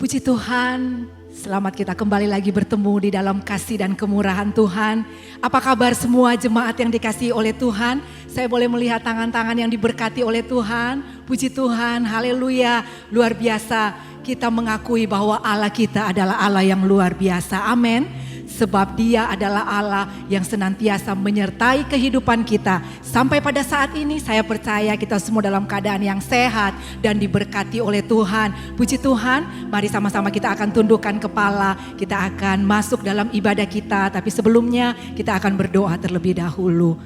Puji Tuhan, selamat kita kembali lagi bertemu di dalam kasih dan kemurahan Tuhan. Apa kabar semua jemaat yang dikasihi oleh Tuhan? Saya boleh melihat tangan-tangan yang diberkati oleh Tuhan. Puji Tuhan, haleluya, luar biasa. Kita mengakui bahwa Allah kita adalah Allah yang luar biasa, amin. Sebab Dia adalah Allah yang senantiasa menyertai kehidupan kita. Sampai pada saat ini saya percaya kita semua dalam keadaan yang sehat dan diberkati oleh Tuhan. Puji Tuhan, mari sama-sama kita akan tundukkan kepala. Kita akan masuk dalam ibadah kita. Tapi sebelumnya kita akan berdoa terlebih dahulu.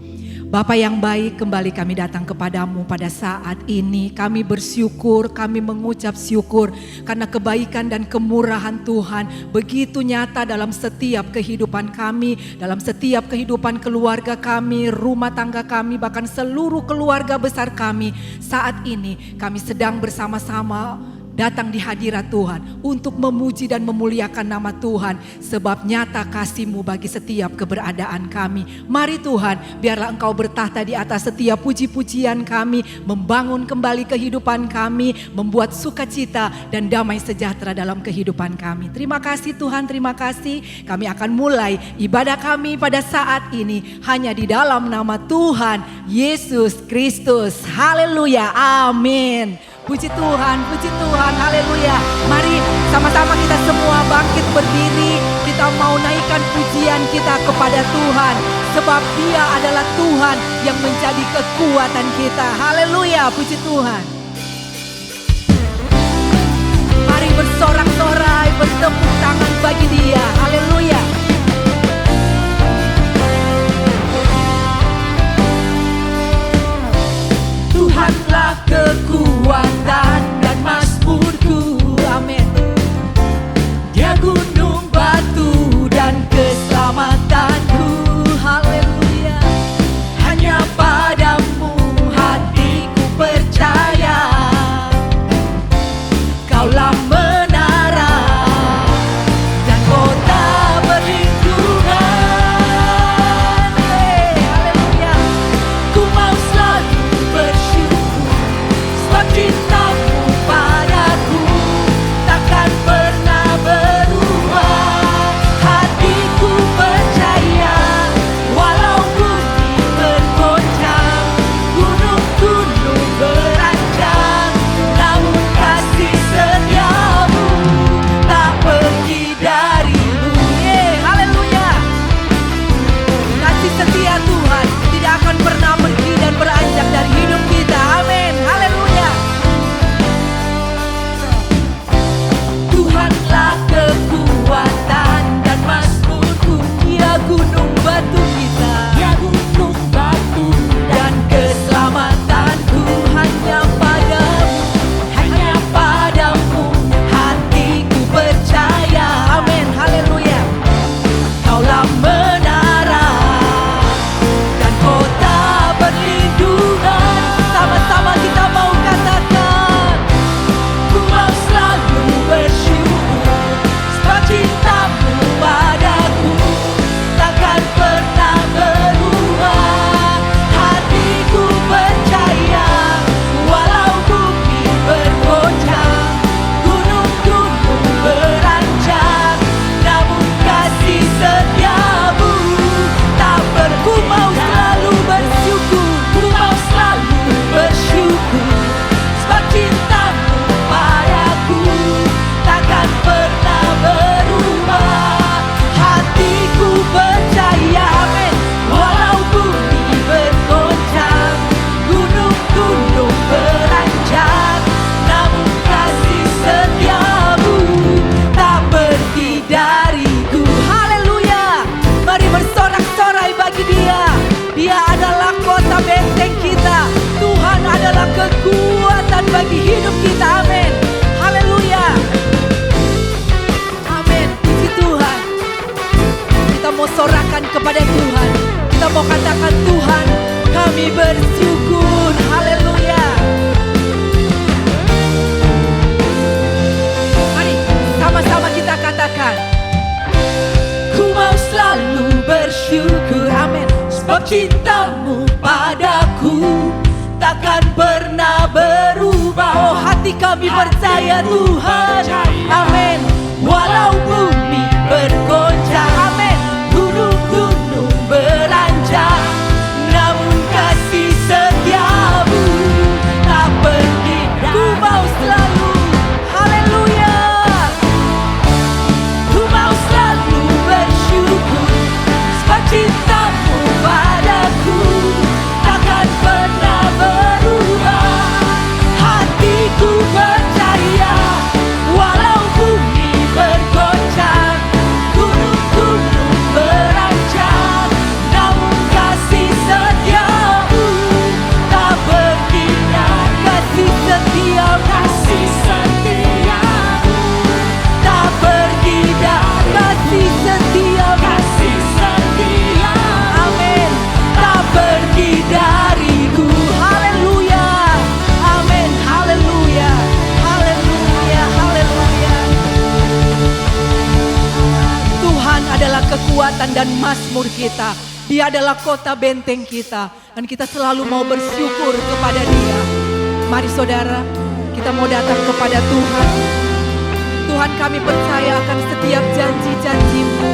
Bapa yang baik, kembali kami datang kepadamu pada saat ini. Kami bersyukur, kami mengucap syukur karena kebaikan dan kemurahan Tuhan begitu nyata dalam setiap kehidupan kami, dalam setiap kehidupan keluarga kami, rumah tangga kami, bahkan seluruh keluarga besar kami. Saat ini kami sedang bersama-sama datang di hadirat Tuhan untuk memuji dan memuliakan nama Tuhan. Sebab nyata kasih-Mu bagi setiap keberadaan kami. Mari Tuhan, biarlah Engkau bertahta di atas setiap puji-pujian kami. Membangun kembali kehidupan kami. Membuat sukacita dan damai sejahtera dalam kehidupan kami. Terima kasih Tuhan, terima kasih. Kami akan mulai ibadah kami pada saat ini hanya di dalam nama Tuhan Yesus Kristus. Haleluya, amin. Puji Tuhan, haleluya. Mari sama-sama kita semua bangkit berdiri. Kita mau naikkan pujian kita kepada Tuhan. Sebab Dia adalah Tuhan yang menjadi kekuatan kita. Haleluya, puji Tuhan. Mari bersorak-sorai, bertepuk tangan bagi Dia. Haleluya. Tuhanlah kekuatan dan mazmurku, amin. Dia gunung batu dan keselamatanku, haleluya. Hanya padamu hatiku percaya, Kaulah menara dan kota perlindungan. Haleluya. Ku mau selalu bersyukur sebab cinta-Mu padaku takkan pernah berubah. Hatiku percaya walau bumi bergoncang, gunung-gunung beranjak, namun kasih setia-Mu tak pergi darimu. Haleluya. Kasih setia Tuhan tidak akan pernah pergi dan beranjak dari hidup kita. Amin. Haleluya. Tuhanlah kekuatan dan mazmurku. Dia gunung batu kita. Dia gunung batu dan keselamatanku. Hanya padamu hatiku percaya. Amin. Haleluya. Kaulah menara dan kota perlindungan. Sama-sama kita mau katakan, ku mau selalu bersyukur sebab cinta-Mu padaku takkan pernah berubah. Hatiku percaya walau bumi bergoncang, gunung-gunung beranjak, namun kasih setia-Mu tak ku mau selalu bersyukur, ku mau selalu bersyukur sebab cinta-Mu padaku takkan pernah berubah. Hatiku percaya, amin. Walau bumi bergoncang, gunung-gunung beranjak, namun kasih setia-Mu tak pergi dariku. Haleluya. Mari bersorak-sorai bagi Dia. Dia adalah kota benteng kita. Tuhan adalah kekuatan bagi hidup kita. Amin. Haleluya. Amin. Puji Tuhan. Kita mau sorakan kepada Tuhan. Kita mau katakan, Tuhan, kami bersyukur. Haleluya. Mari sama-sama kita katakan, ku mau selalu bersyukur. Amin. Sebab cinta-Mu padaku takkan pernah berubah. Oh, hati kami percaya Tuhan. Amin. Walau bumi bergoncang, amin, gunung-gunung beranjak, namun kasih setiamu tak pergi. Ku mau selalu, haleluya, ku mau selalu bersyukur sebab cintamu padaku takkan pernah berubah. Hatiku percaya walau bumi bergoncang, gunung-gunung beranjak, namun kasih setiamu tak pergi. Kasih setiamu tak pergi, kasih setiamu, amin, tak pergi dariku. Haleluya, amin, haleluya, haleluya, haleluya. Tuhan adalah kekuatan dan mazmur kita. Dia adalah kota benteng kita, dan kita selalu mau bersyukur kepada Dia. Mari saudara, kita mau datang kepada Tuhan. Tuhan, kami percaya akan setiap janji-janji-Mu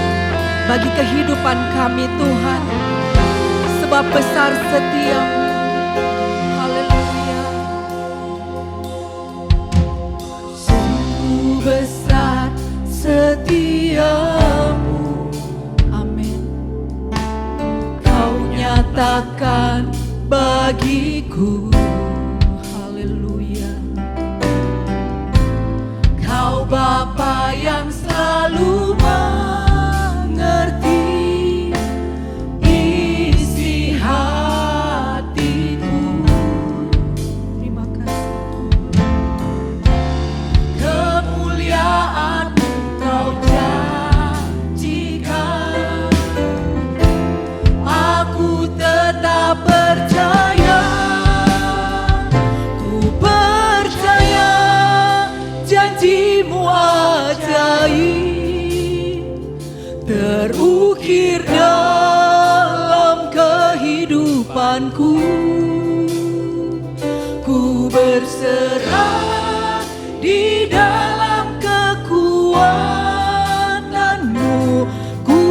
bagi kehidupan kami Tuhan, sebab besar setia-Mu. Haleluya. Sungguh besar setiamu, amin, Kau nyatakan bagiku. Haleluya. Kau Bapa yang selalu mengerti isi hatiku. Terima kasih. Kemuliaan-Mu Kau janjikan, aku tetap percaya. Ku percaya janji-Mu ajaib terukir dalam kehidupanku. Ku berserah di dalam kekuatan-Mu. Ku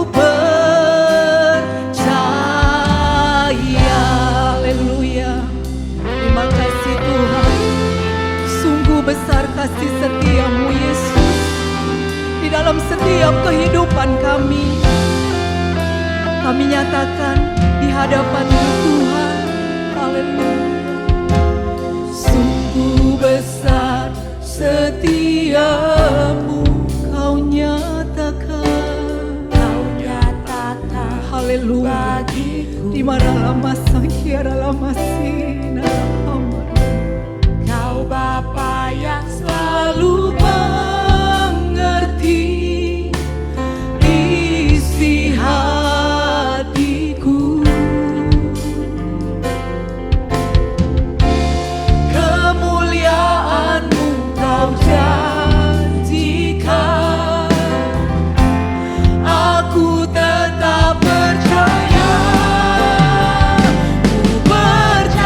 percaya. Haleluya. Terima kasih Tuhan. Sungguh besar kasih setia-Mu Yesus di dalam setiap kehidupan kami. Kami nyatakan di hadapan-Mu Tuhan. Haleluya. Sungguh besar setiamu Kau nyatakan. Haleluya. Di mana lama sangkiara lama sina. Kau Bapa yang selalu mengerti isi hatiku. Kemuliaan-Mu Kau janjikan, aku tetap percaya. Ku percaya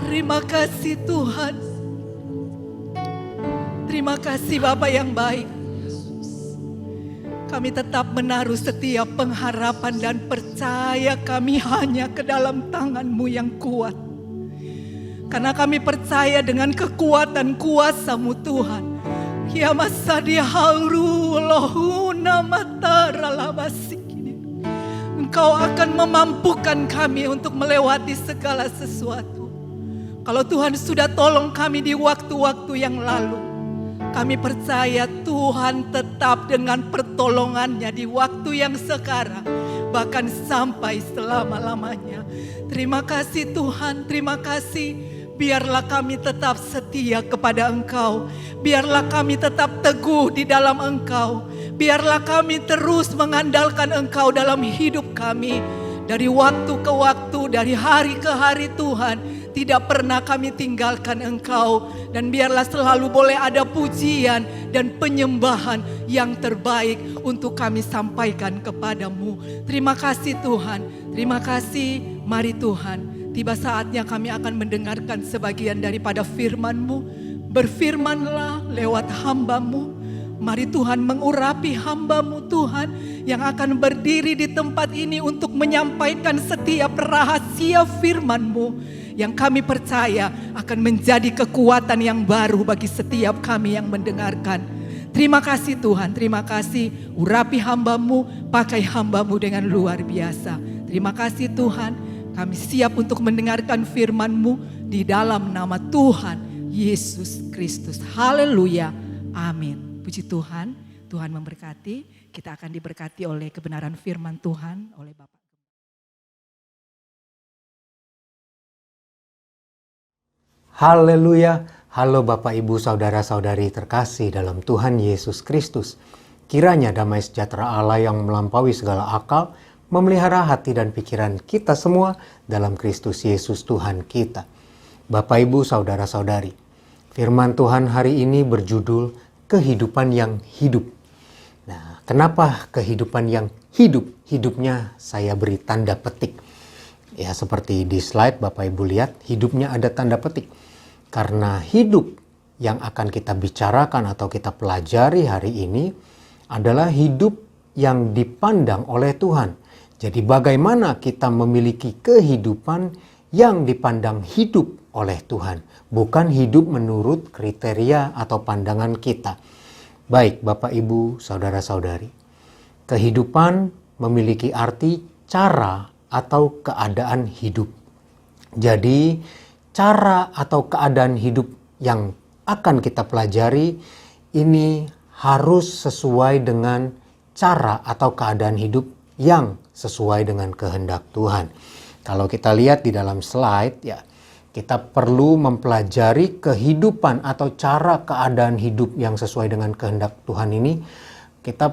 Terima kasih Tuhan. Terima kasih Bapa yang baik. Kami tetap menaruh setiap pengharapan dan percaya kami hanya ke dalam tangan-Mu yang kuat. Karena kami percaya dengan kekuatan kuasa-Mu Tuhan. Ya masadi hauru lohuna matara labasikini. Engkau akan memampukan kami untuk melewati segala sesuatu. Kalau Tuhan sudah tolong kami di waktu-waktu yang lalu, kami percaya Tuhan tetap dengan pertolongannya di waktu yang sekarang, bahkan sampai selama-lamanya. Terima kasih Tuhan, terima kasih. Biarlah kami tetap setia kepada Engkau. Biarlah kami tetap teguh di dalam Engkau. Biarlah kami terus mengandalkan Engkau dalam hidup kami. Dari waktu ke waktu, dari hari ke hari Tuhan. Tidak pernah kami tinggalkan Engkau. Dan biarlah selalu boleh ada pujian dan penyembahan yang terbaik untuk kami sampaikan kepadamu. Terima kasih Tuhan. Terima kasih. Mari Tuhan, tiba saatnya kami akan mendengarkan sebagian daripada firman-Mu. Berfirmanlah lewat hamba-Mu. Mari Tuhan mengurapi hamba-Mu Tuhan yang akan berdiri di tempat ini untuk menyampaikan setiap rahasia firman-Mu yang kami percaya akan menjadi kekuatan yang baru bagi setiap kami yang mendengarkan. Terima kasih Tuhan, terima kasih. Urapi hamba-Mu, pakai hamba-Mu dengan luar biasa. Terima kasih Tuhan, kami siap untuk mendengarkan firman-Mu di dalam nama Tuhan Yesus Kristus. Haleluya, amin. Puji Tuhan, Tuhan memberkati. Kita akan diberkati oleh kebenaran firman Tuhan oleh Bapak. Haleluya, halo Bapak Ibu Saudara-saudari terkasih dalam Tuhan Yesus Kristus. Kiranya damai sejahtera Allah yang melampaui segala akal, memelihara hati dan pikiran kita semua dalam Kristus Yesus Tuhan kita. Bapak Ibu Saudara-saudari, firman Tuhan hari ini berjudul kehidupan yang hidup. Nah, kenapa kehidupan yang hidup? Hidupnya saya beri tanda petik. Ya, seperti di slide Bapak Ibu lihat, hidupnya ada tanda petik. Karena hidup yang akan kita bicarakan atau kita pelajari hari ini adalah hidup yang dipandang oleh Tuhan. Jadi bagaimana kita memiliki kehidupan yang dipandang hidup oleh Tuhan, bukan hidup menurut kriteria atau pandangan kita. Baik Bapak Ibu, Saudara-saudari, kehidupan memiliki arti cara atau keadaan hidup. Jadi cara atau keadaan hidup yang akan kita pelajari ini harus sesuai dengan cara atau keadaan hidup yang sesuai dengan kehendak Tuhan. Kalau kita lihat di dalam slide ya, kita perlu mempelajari kehidupan atau cara keadaan hidup yang sesuai dengan kehendak Tuhan ini. Kita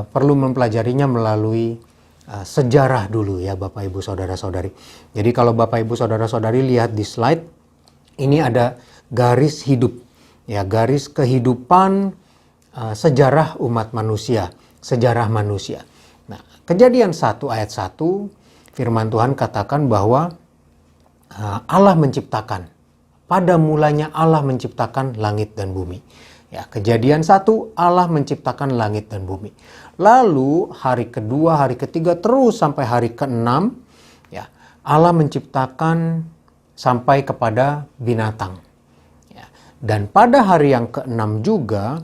perlu mempelajarinya melalui sejarah dulu ya Bapak Ibu Saudara-saudari. Jadi kalau Bapak Ibu Saudara-saudari lihat di slide, ini ada garis hidup. Ya, garis kehidupan sejarah umat manusia, sejarah manusia. Nah, Kejadian 1 ayat 1, firman Tuhan katakan bahwa Allah menciptakan. Pada mulanya Allah menciptakan langit dan bumi. Ya, Kejadian 1, Allah menciptakan langit dan bumi. Lalu hari kedua, hari ketiga, terus sampai hari ke-6, ya, Allah menciptakan sampai kepada binatang. Ya, dan pada hari yang ke-6 juga,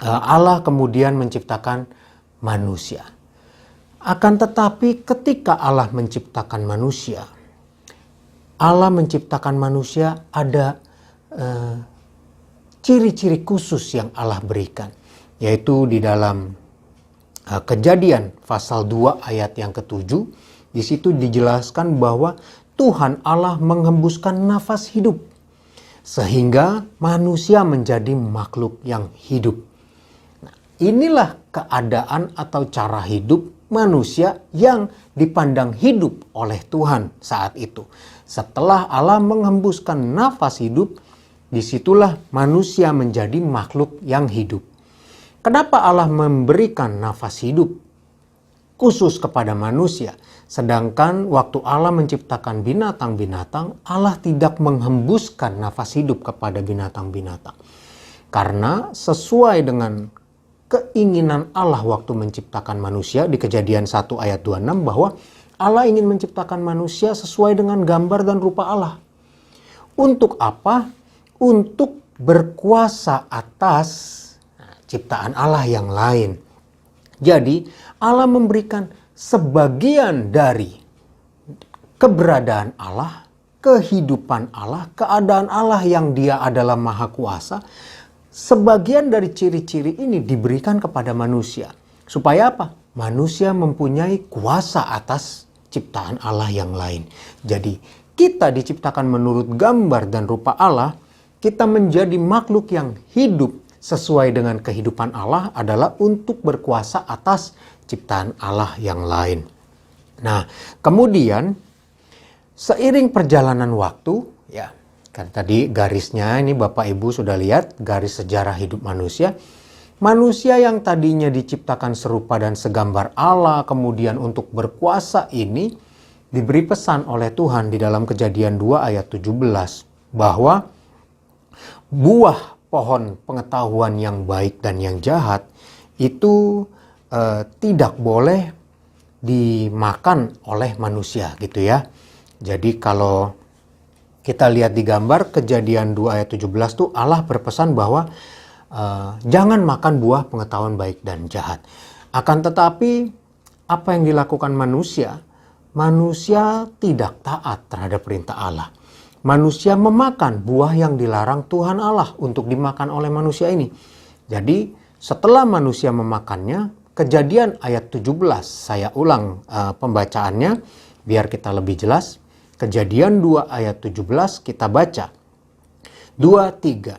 Allah kemudian menciptakan manusia. Akan tetapi ketika Allah menciptakan manusia, Allah menciptakan manusia ada ciri-ciri khusus yang Allah berikan. Yaitu di dalam Kejadian pasal 2 ayat yang ke-7. Di situ dijelaskan bahwa Tuhan Allah menghembuskan nafas hidup. Sehingga manusia menjadi makhluk yang hidup. Nah, inilah keadaan atau cara hidup manusia yang dipandang hidup oleh Tuhan saat itu. Setelah Allah menghembuskan nafas hidup, disitulah manusia menjadi makhluk yang hidup. Kenapa Allah memberikan nafas hidup khusus kepada manusia? Sedangkan waktu Allah menciptakan binatang-binatang, Allah tidak menghembuskan nafas hidup kepada binatang-binatang. Karena sesuai dengan keinginan Allah waktu menciptakan manusia, di Kejadian 1 ayat 26 bahwa Allah ingin menciptakan manusia sesuai dengan gambar dan rupa Allah. Untuk apa? Untuk berkuasa atas ciptaan Allah yang lain. Jadi Allah memberikan sebagian dari keberadaan Allah, kehidupan Allah, keadaan Allah yang Dia adalah Maha Kuasa. Sebagian dari ciri-ciri ini diberikan kepada manusia. Supaya apa? Manusia mempunyai kuasa atas ciptaan Allah yang lain. Jadi kita diciptakan menurut gambar dan rupa Allah. Kita menjadi makhluk yang hidup sesuai dengan kehidupan Allah adalah untuk berkuasa atas ciptaan Allah yang lain. Nah, kemudian seiring perjalanan waktu, ya kan tadi garisnya ini Bapak Ibu sudah lihat garis sejarah hidup manusia. Manusia yang tadinya diciptakan serupa dan segambar Allah, kemudian untuk berkuasa ini diberi pesan oleh Tuhan di dalam Kejadian 2 ayat 17 bahwa buah pohon pengetahuan yang baik dan yang jahat itu tidak boleh dimakan oleh manusia gitu ya. Jadi kalau kita lihat di gambar Kejadian 2 ayat 17 tuh Allah berpesan bahwa jangan makan buah pengetahuan baik dan jahat. Akan tetapi apa yang dilakukan manusia? Manusia tidak taat terhadap perintah Allah. Manusia memakan buah yang dilarang Tuhan Allah untuk dimakan oleh manusia ini. Jadi setelah manusia memakannya, Kejadian ayat 17, saya ulang pembacaannya biar kita lebih jelas. Kejadian 2 ayat 17 kita baca. 2, 3.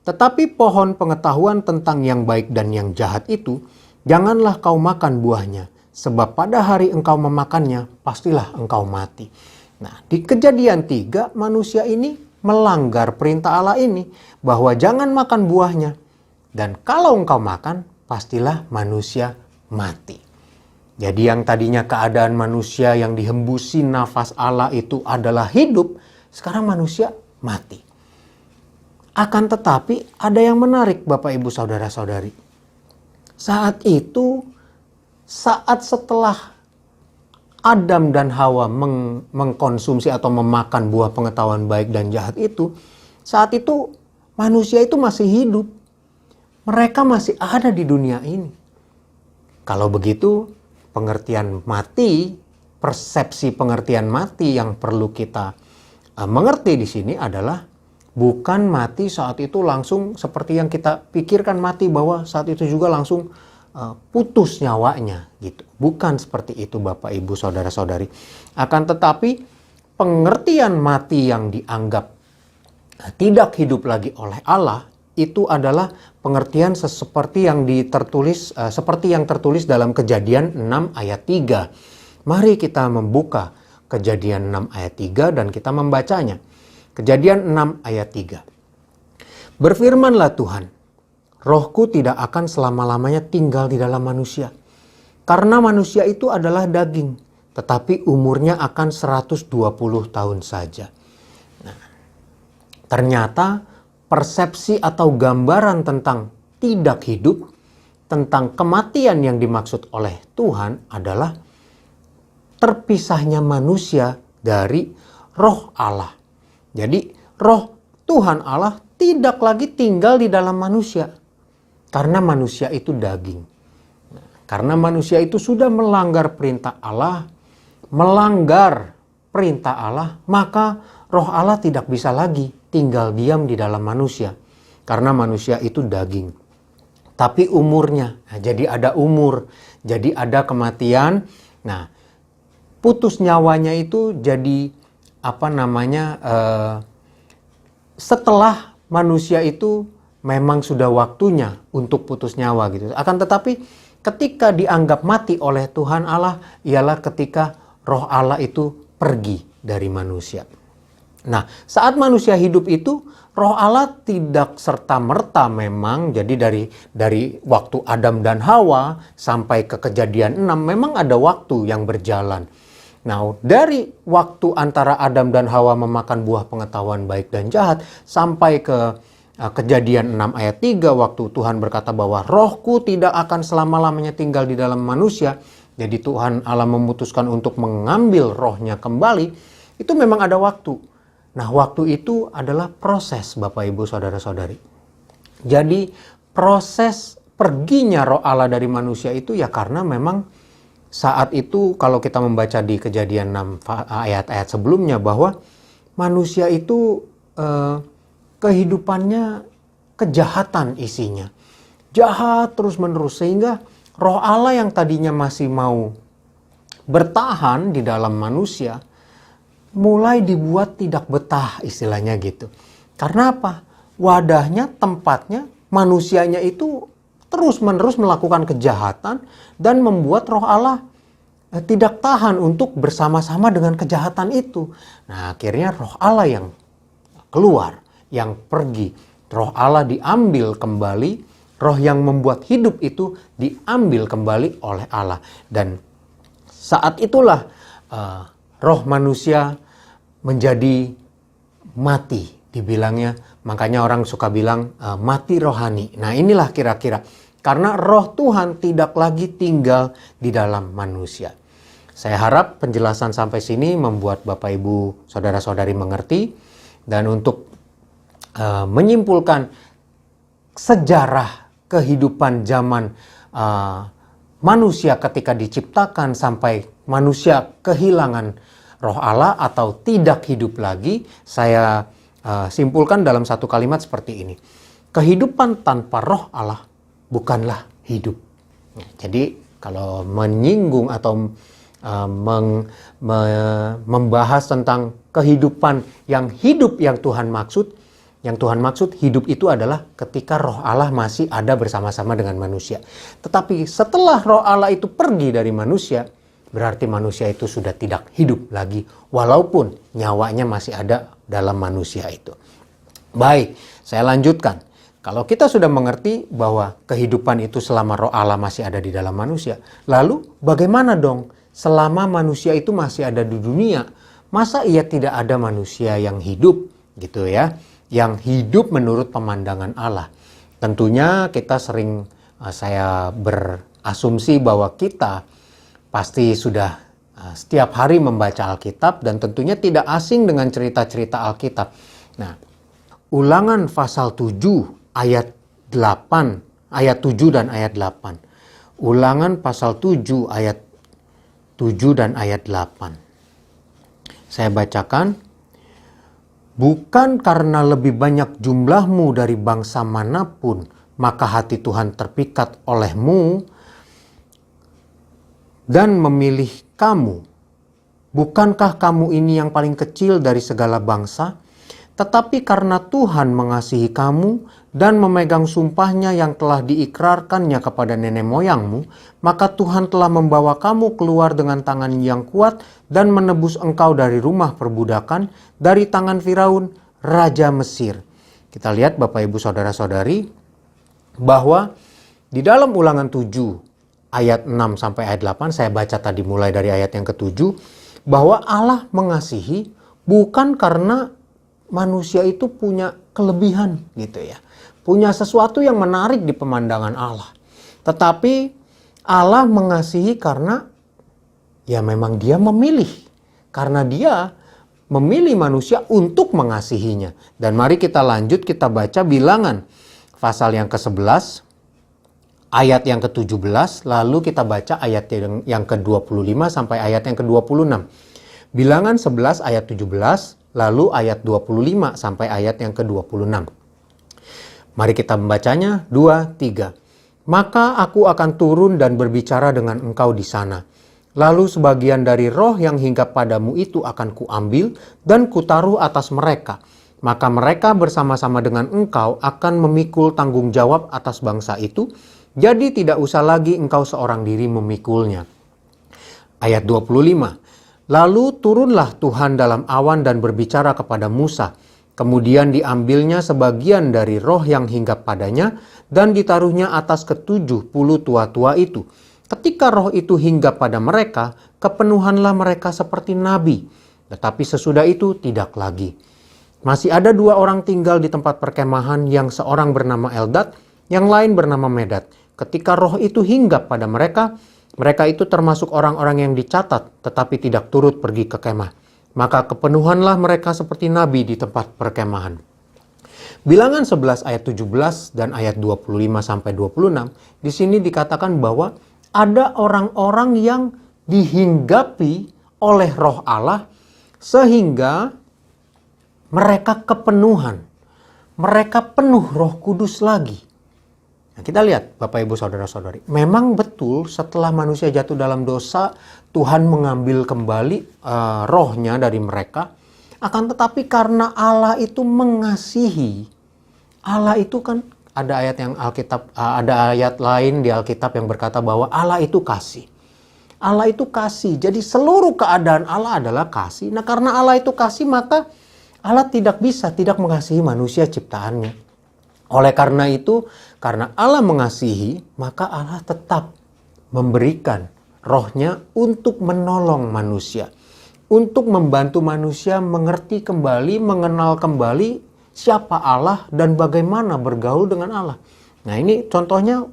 Tetapi pohon pengetahuan tentang yang baik dan yang jahat itu, janganlah kau makan buahnya, sebab pada hari engkau memakannya, pastilah engkau mati. Nah, di Kejadian 3, manusia ini melanggar perintah Allah ini, bahwa jangan makan buahnya. Dan kalau engkau makan, pastilah manusia mati. Jadi yang tadinya keadaan manusia yang dihembusi nafas Allah itu adalah hidup, sekarang manusia mati. Akan tetapi ada yang menarik Bapak Ibu Saudara-saudari. Saat itu, saat setelah Adam dan Hawa mengkonsumsi atau memakan buah pengetahuan baik dan jahat itu, saat itu manusia itu masih hidup. Mereka masih ada di dunia ini. Kalau begitu, pengertian mati, persepsi pengertian mati yang perlu kita mengerti di sini adalah bukan mati saat itu langsung seperti yang kita pikirkan mati bahwa saat itu juga langsung putus nyawanya gitu. Bukan seperti itu Bapak Ibu Saudara-saudari. Akan tetapi pengertian mati yang dianggap tidak hidup lagi oleh Allah itu adalah pengertian seperti yang tertulis dalam Kejadian 6 ayat 3. Mari kita membuka Kejadian 6 ayat 3 dan kita membacanya. Kejadian 6 ayat 3. Berfirmanlah Tuhan, Rohku tidak akan selama-lamanya tinggal di dalam manusia. Karena manusia itu adalah daging, tetapi umurnya akan 120 tahun saja. Nah, ternyata persepsi atau gambaran tentang tidak hidup, tentang kematian yang dimaksud oleh Tuhan adalah terpisahnya manusia dari roh Allah. Jadi roh Tuhan Allah tidak lagi tinggal di dalam manusia. Karena manusia itu daging. Karena manusia itu sudah melanggar perintah Allah, melanggar perintah Allah, maka roh Allah tidak bisa lagi tinggal diam di dalam manusia. Karena manusia itu daging. Tapi umurnya, jadi ada umur, jadi ada kematian. Nah, putus nyawanya itu jadi setelah manusia itu memang sudah waktunya untuk putus nyawa gitu. Akan tetapi ketika dianggap mati oleh Tuhan Allah ialah ketika roh Allah itu pergi dari manusia. Nah, saat manusia hidup itu, roh Allah tidak serta-merta memang, jadi dari waktu Adam dan Hawa sampai ke Kejadian 6 memang ada waktu yang berjalan. Nah, dari waktu antara Adam dan Hawa memakan buah pengetahuan baik dan jahat sampai ke Kejadian 6 ayat 3 waktu Tuhan berkata bahwa rohku tidak akan selama-lamanya tinggal di dalam manusia. Jadi Tuhan Allah memutuskan untuk mengambil rohnya kembali. Itu memang ada waktu. Nah, waktu itu adalah proses, Bapak Ibu Saudara-saudari. Jadi proses perginya roh Allah dari manusia itu ya karena memang saat itu kalau kita membaca di Kejadian 6 ayat-ayat sebelumnya bahwa manusia itu kehidupannya kejahatan isinya. Jahat terus-menerus sehingga roh Allah yang tadinya masih mau bertahan di dalam manusia mulai dibuat tidak betah istilahnya gitu. Karena apa? Wadahnya, tempatnya, manusianya itu terus-menerus melakukan kejahatan dan membuat roh Allah tidak tahan untuk bersama-sama dengan kejahatan itu. Nah, akhirnya roh Allah yang keluar, yang pergi. Roh Allah diambil kembali, roh yang membuat hidup itu diambil kembali oleh Allah. Dan saat itulah roh manusia menjadi mati, dibilangnya. Makanya orang suka bilang mati rohani. Nah, inilah kira-kira. Karena roh Tuhan tidak lagi tinggal di dalam manusia. Saya harap penjelasan sampai sini membuat Bapak Ibu Saudara-saudari mengerti. Dan untuk menyimpulkan sejarah kehidupan zaman manusia ketika diciptakan sampai manusia kehilangan roh Allah atau tidak hidup lagi, saya simpulkan dalam satu kalimat seperti ini. Kehidupan tanpa roh Allah bukanlah hidup. Jadi kalau menyinggung atau membahas tentang kehidupan yang hidup yang Tuhan maksud, hidup itu adalah ketika roh Allah masih ada bersama-sama dengan manusia. Tetapi setelah roh Allah itu pergi dari manusia, berarti manusia itu sudah tidak hidup lagi, walaupun nyawanya masih ada dalam manusia itu. Baik, saya lanjutkan. Kalau kita sudah mengerti bahwa kehidupan itu selama roh Allah masih ada di dalam manusia, lalu bagaimana dong selama manusia itu masih ada di dunia? Masa ia tidak ada manusia yang hidup gitu ya? Yang hidup menurut pemandangan Allah. Tentunya kita sering, saya berasumsi bahwa kita pasti sudah setiap hari membaca Alkitab dan tentunya tidak asing dengan cerita-cerita Alkitab. Nah, Ulangan pasal 7 ayat 8, ayat 7 dan ayat 8. Ulangan pasal 7 ayat 7 dan ayat 8. Saya bacakan. Bukan karena lebih banyak jumlahmu dari bangsa manapun, maka hati Tuhan terpikat olehmu dan memilih kamu. Bukankah kamu ini yang paling kecil dari segala bangsa? Tetapi karena Tuhan mengasihi kamu dan memegang sumpahnya yang telah diikrarkannya kepada nenek moyangmu, maka Tuhan telah membawa kamu keluar dengan tangan yang kuat dan menebus engkau dari rumah perbudakan, dari tangan Firaun, Raja Mesir. Kita lihat Bapak Ibu Saudara-saudari, bahwa di dalam Ulangan 7 ayat 6 sampai ayat 8, saya baca tadi mulai dari ayat yang ke-7, bahwa Allah mengasihi bukan karena manusia itu punya kelebihan gitu ya. Punya sesuatu yang menarik di pemandangan Allah. Tetapi Allah mengasihi karena ya memang dia memilih. Karena dia memilih manusia untuk mengasihinya. Dan mari kita lanjut, kita baca Bilangan pasal yang ke-11 ayat yang ke-17, lalu kita baca ayat yang ke-25 sampai ayat yang ke-26. Bilangan 11 ayat 17, lalu ayat 25 sampai ayat yang ke-26. Mari kita membacanya, 2, 3. Maka aku akan turun dan berbicara dengan engkau di sana. Lalu sebagian dari roh yang hinggap padamu itu akan kuambil dan kutaruh atas mereka. Maka mereka bersama-sama dengan engkau akan memikul tanggung jawab atas bangsa itu Jadi tidak usah lagi engkau seorang diri memikulnya. Ayat 25. Lalu turunlah Tuhan dalam awan dan berbicara kepada Musa. Kemudian diambilnya sebagian dari roh yang hinggap padanya dan ditaruhnya atas ke-70 tua-tua itu. Ketika roh itu hinggap pada mereka, kepenuhanlah mereka seperti nabi. Tetapi sesudah itu tidak lagi. Masih ada 2 orang tinggal di tempat perkemahan, yang seorang bernama Eldad, yang lain bernama Medad. Ketika roh itu hinggap pada mereka, mereka itu termasuk orang-orang yang dicatat, tetapi tidak turut pergi ke kemah. Maka kepenuhanlah mereka seperti nabi di tempat perkemahan. Bilangan 11 ayat 17 dan ayat 25-26, di sini dikatakan bahwa ada orang-orang yang dihinggapi oleh roh Allah sehingga mereka kepenuhan. Mereka penuh Roh Kudus lagi. Nah, kita lihat Bapak Ibu Saudara-saudari, memang betul setelah manusia jatuh dalam dosa, Tuhan mengambil kembali rohnya dari mereka. Akan tetapi karena Allah itu mengasihi, Allah itu kan ada ayat yang ada ayat lain di Alkitab yang berkata bahwa Allah itu kasih. Allah itu kasih. Jadi seluruh keadaan Allah adalah kasih. Nah, karena Allah itu kasih, maka Allah tidak mengasihi manusia ciptaannya. Oleh karena itu, karena Allah mengasihi, maka Allah tetap memberikan rohnya untuk menolong manusia. Untuk membantu manusia mengerti kembali, mengenal kembali siapa Allah dan bagaimana bergaul dengan Allah. Nah, ini contohnya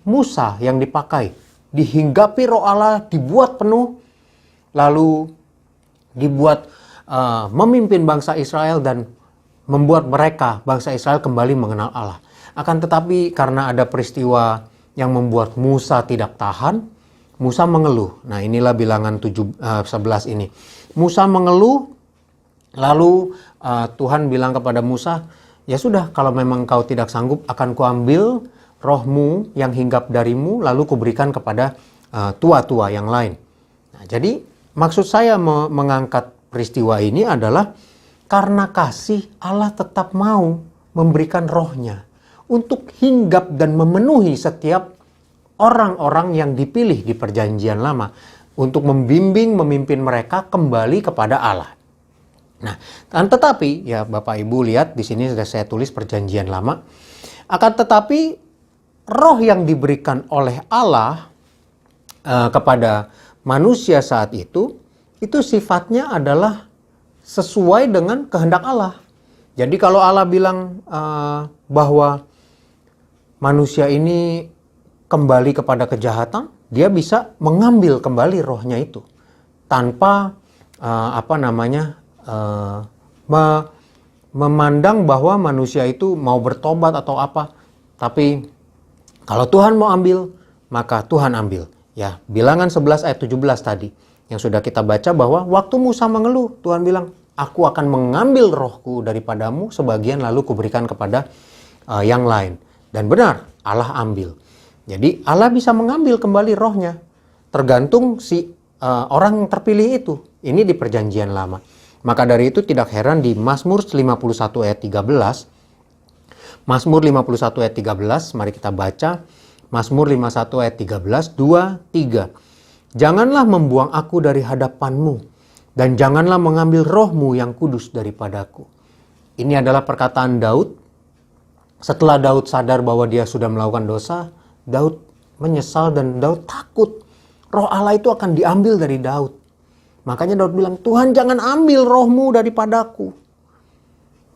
Musa yang dipakai. Dihinggapi roh Allah, dibuat penuh, lalu dibuat memimpin bangsa Israel dan membuat mereka, bangsa Israel, kembali mengenal Allah. Akan tetapi karena ada peristiwa yang membuat Musa tidak tahan, Musa mengeluh. Nah, inilah bilangan 11 ini. Musa mengeluh, lalu Tuhan bilang kepada Musa, ya sudah, kalau memang kau tidak sanggup, akan kuambil rohmu yang hinggap darimu, lalu kuberikan kepada tua-tua yang lain. Nah, jadi maksud saya mengangkat peristiwa ini adalah karena kasih, Allah tetap mau memberikan rohnya untuk hinggap dan memenuhi setiap orang-orang yang dipilih di perjanjian lama untuk membimbing, memimpin mereka kembali kepada Allah. Nah, tetapi ya Bapak Ibu lihat di sini sudah saya tulis perjanjian lama. Akan tetapi roh yang diberikan oleh Allah kepada manusia saat itu sifatnya adalah sesuai dengan kehendak Allah. Jadi kalau Allah bilang bahwa manusia ini kembali kepada kejahatan, dia bisa mengambil kembali rohnya itu tanpa memandang bahwa manusia itu mau bertobat atau apa. Tapi kalau Tuhan mau ambil, maka Tuhan ambil. Ya, bilangan 11 ayat 17 tadi yang sudah kita baca bahwa waktu Musa mengeluh, Tuhan bilang, aku akan mengambil rohku daripadamu sebagian lalu kuberikan kepada yang lain. Dan benar, Allah ambil. Jadi Allah bisa mengambil kembali rohnya. Tergantung si orang yang terpilih itu. Ini di perjanjian lama. Maka dari itu tidak heran di Mazmur 51 ayat 13. Mazmur 51 ayat 13, mari kita baca. Mazmur 51 ayat 13, 2, 3. Janganlah membuang aku dari hadapanmu, dan janganlah mengambil rohmu yang kudus daripadaku. Ini adalah perkataan Daud. Setelah Daud sadar bahwa dia sudah melakukan dosa, Daud menyesal dan Daud takut. Roh Allah itu akan diambil dari Daud. Makanya Daud bilang, Tuhan jangan ambil rohmu daripadaku.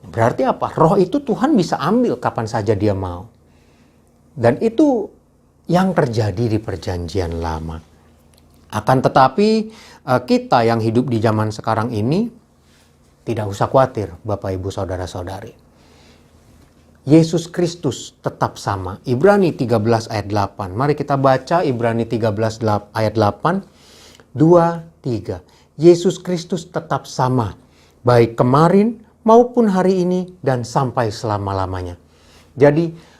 Berarti apa? Roh itu Tuhan bisa ambil kapan saja dia mau. Dan itu yang terjadi di perjanjian lama. Akan tetapi kita yang hidup di zaman sekarang ini tidak usah khawatir Bapak Ibu Saudara-saudari. Yesus Kristus tetap sama. Ibrani 13 ayat 8. Mari kita baca Ibrani 13 ayat 8. 2, 3. Yesus Kristus tetap sama. Baik kemarin maupun hari ini dan sampai selama-lamanya. Jadi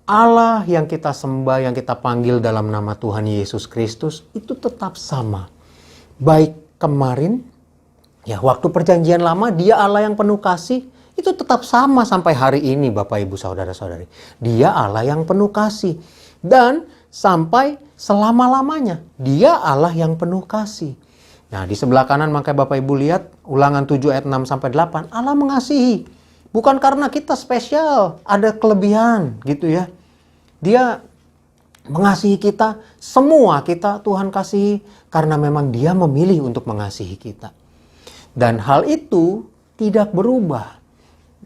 Allah yang kita sembah, yang kita panggil dalam nama Tuhan Yesus Kristus itu tetap sama. Baik kemarin, ya waktu perjanjian lama dia Allah yang penuh kasih, itu tetap sama sampai hari ini Bapak Ibu Saudara-saudari. Dia Allah yang penuh kasih. dan sampai selama-lamanya. Dia Allah yang penuh kasih. Nah, di sebelah kanan makanya Bapak Ibu lihat Ulangan 7 ayat 6 sampai 8, Allah mengasihi. Bukan karena kita spesial, ada kelebihan gitu ya. Dia mengasihi kita, semua kita Tuhan kasihi karena memang Dia memilih untuk mengasihi kita. Dan hal itu tidak berubah.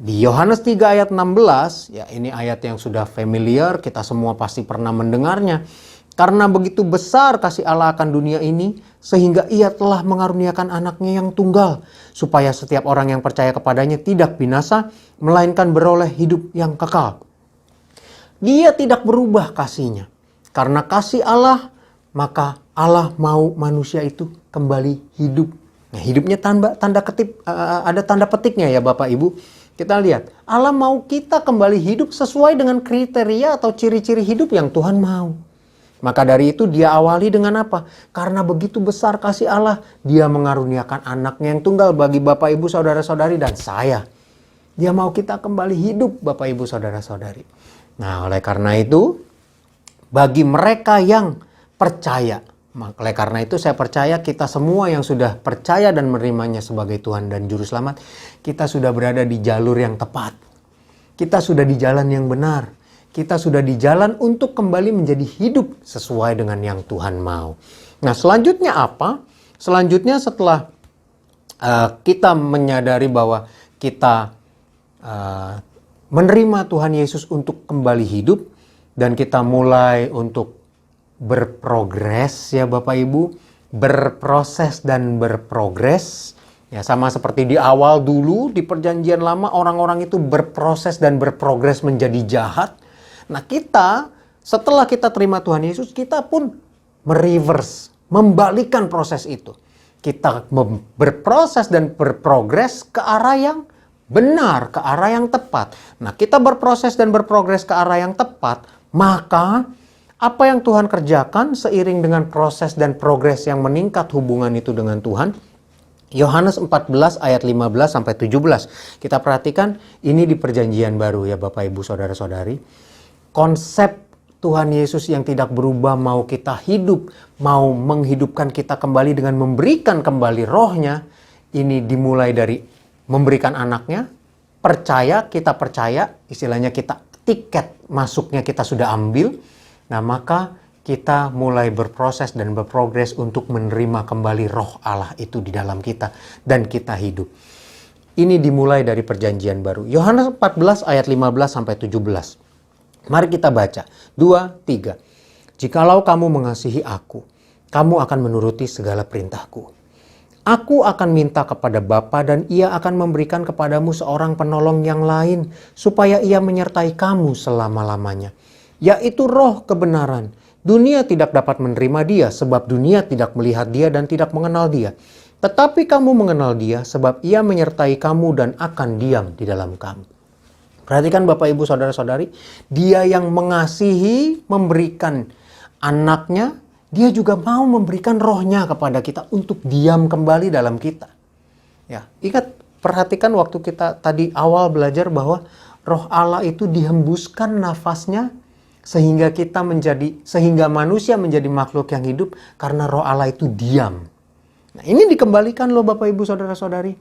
Di Yohanes 3 ayat 16, ya ini ayat yang sudah familiar, kita semua pasti pernah mendengarnya. Karena begitu besar kasih Allah akan dunia ini, sehingga Ia telah mengaruniakan anaknya yang tunggal, supaya setiap orang yang percaya kepadanya tidak binasa, melainkan beroleh hidup yang kekal. Dia tidak berubah kasihnya. Karena kasih Allah, maka Allah mau manusia itu kembali hidup. Nah, hidupnya ada tanda petiknya ya Bapak Ibu. Kita lihat, Allah mau kita kembali hidup sesuai dengan kriteria atau ciri-ciri hidup yang Tuhan mau. Maka dari itu Dia awali dengan apa? Karena begitu besar kasih Allah, Dia mengaruniakan anaknya yang tunggal bagi Bapak Ibu, saudara-saudari dan saya. Dia mau kita kembali hidup Bapak Ibu, saudara-saudari. Nah, oleh karena itu, bagi mereka yang percaya, oleh karena itu saya percaya kita semua yang sudah percaya dan menerimanya sebagai Tuhan dan Juru Selamat, kita sudah berada di jalur yang tepat. Kita sudah di jalan yang benar. Kita sudah di jalan untuk kembali menjadi hidup sesuai dengan yang Tuhan mau. Nah, selanjutnya apa? Selanjutnya setelah kita menyadari bahwa kita menerima Tuhan Yesus untuk kembali hidup, dan kita mulai untuk berprogres ya Bapak Ibu, berproses dan berprogres. Ya, sama seperti di awal dulu di Perjanjian Lama, orang-orang itu berproses dan berprogres menjadi jahat. Nah, kita setelah kita terima Tuhan Yesus, kita pun mereverse, membalikkan proses itu. Kita berproses dan berprogres ke arah yang benar, ke arah yang tepat. Nah, kita berproses dan berprogres ke arah yang tepat, maka apa yang Tuhan kerjakan seiring dengan proses dan progres yang meningkat hubungan itu dengan Tuhan. Yohanes 14 ayat 15 sampai 17. Kita perhatikan ini di Perjanjian Baru ya Bapak Ibu saudara-saudari. Konsep Tuhan Yesus yang tidak berubah mau kita hidup, mau menghidupkan kita kembali dengan memberikan kembali rohnya. Ini dimulai dari memberikan anaknya, kita percaya, istilahnya kita tiket masuknya kita sudah ambil. Nah, maka kita mulai berproses dan berprogres untuk menerima kembali roh Allah itu di dalam kita dan kita hidup. Ini dimulai dari Perjanjian Baru. Yohanes 14 ayat 15 sampai 17. Mari kita baca. 2, 3. Jikalau kamu mengasihi aku, kamu akan menuruti segala perintahku. Aku akan minta kepada Bapa dan Ia akan memberikan kepadamu seorang penolong yang lain supaya Ia menyertai kamu selama-lamanya, yaitu Roh kebenaran. Dunia tidak dapat menerima Dia sebab dunia tidak melihat Dia dan tidak mengenal Dia. Tetapi kamu mengenal Dia sebab Ia menyertai kamu dan akan diam di dalam kamu. Perhatikan Bapak Ibu saudara-saudari, Dia yang mengasihi, memberikan anaknya, Dia juga mau memberikan rohnya kepada kita untuk diam kembali dalam kita. Ya, ingat, perhatikan waktu kita tadi awal belajar bahwa roh Allah itu dihembuskan nafasnya sehingga manusia menjadi makhluk yang hidup karena roh Allah itu diam. Nah, ini dikembalikan loh Bapak Ibu saudara-saudari.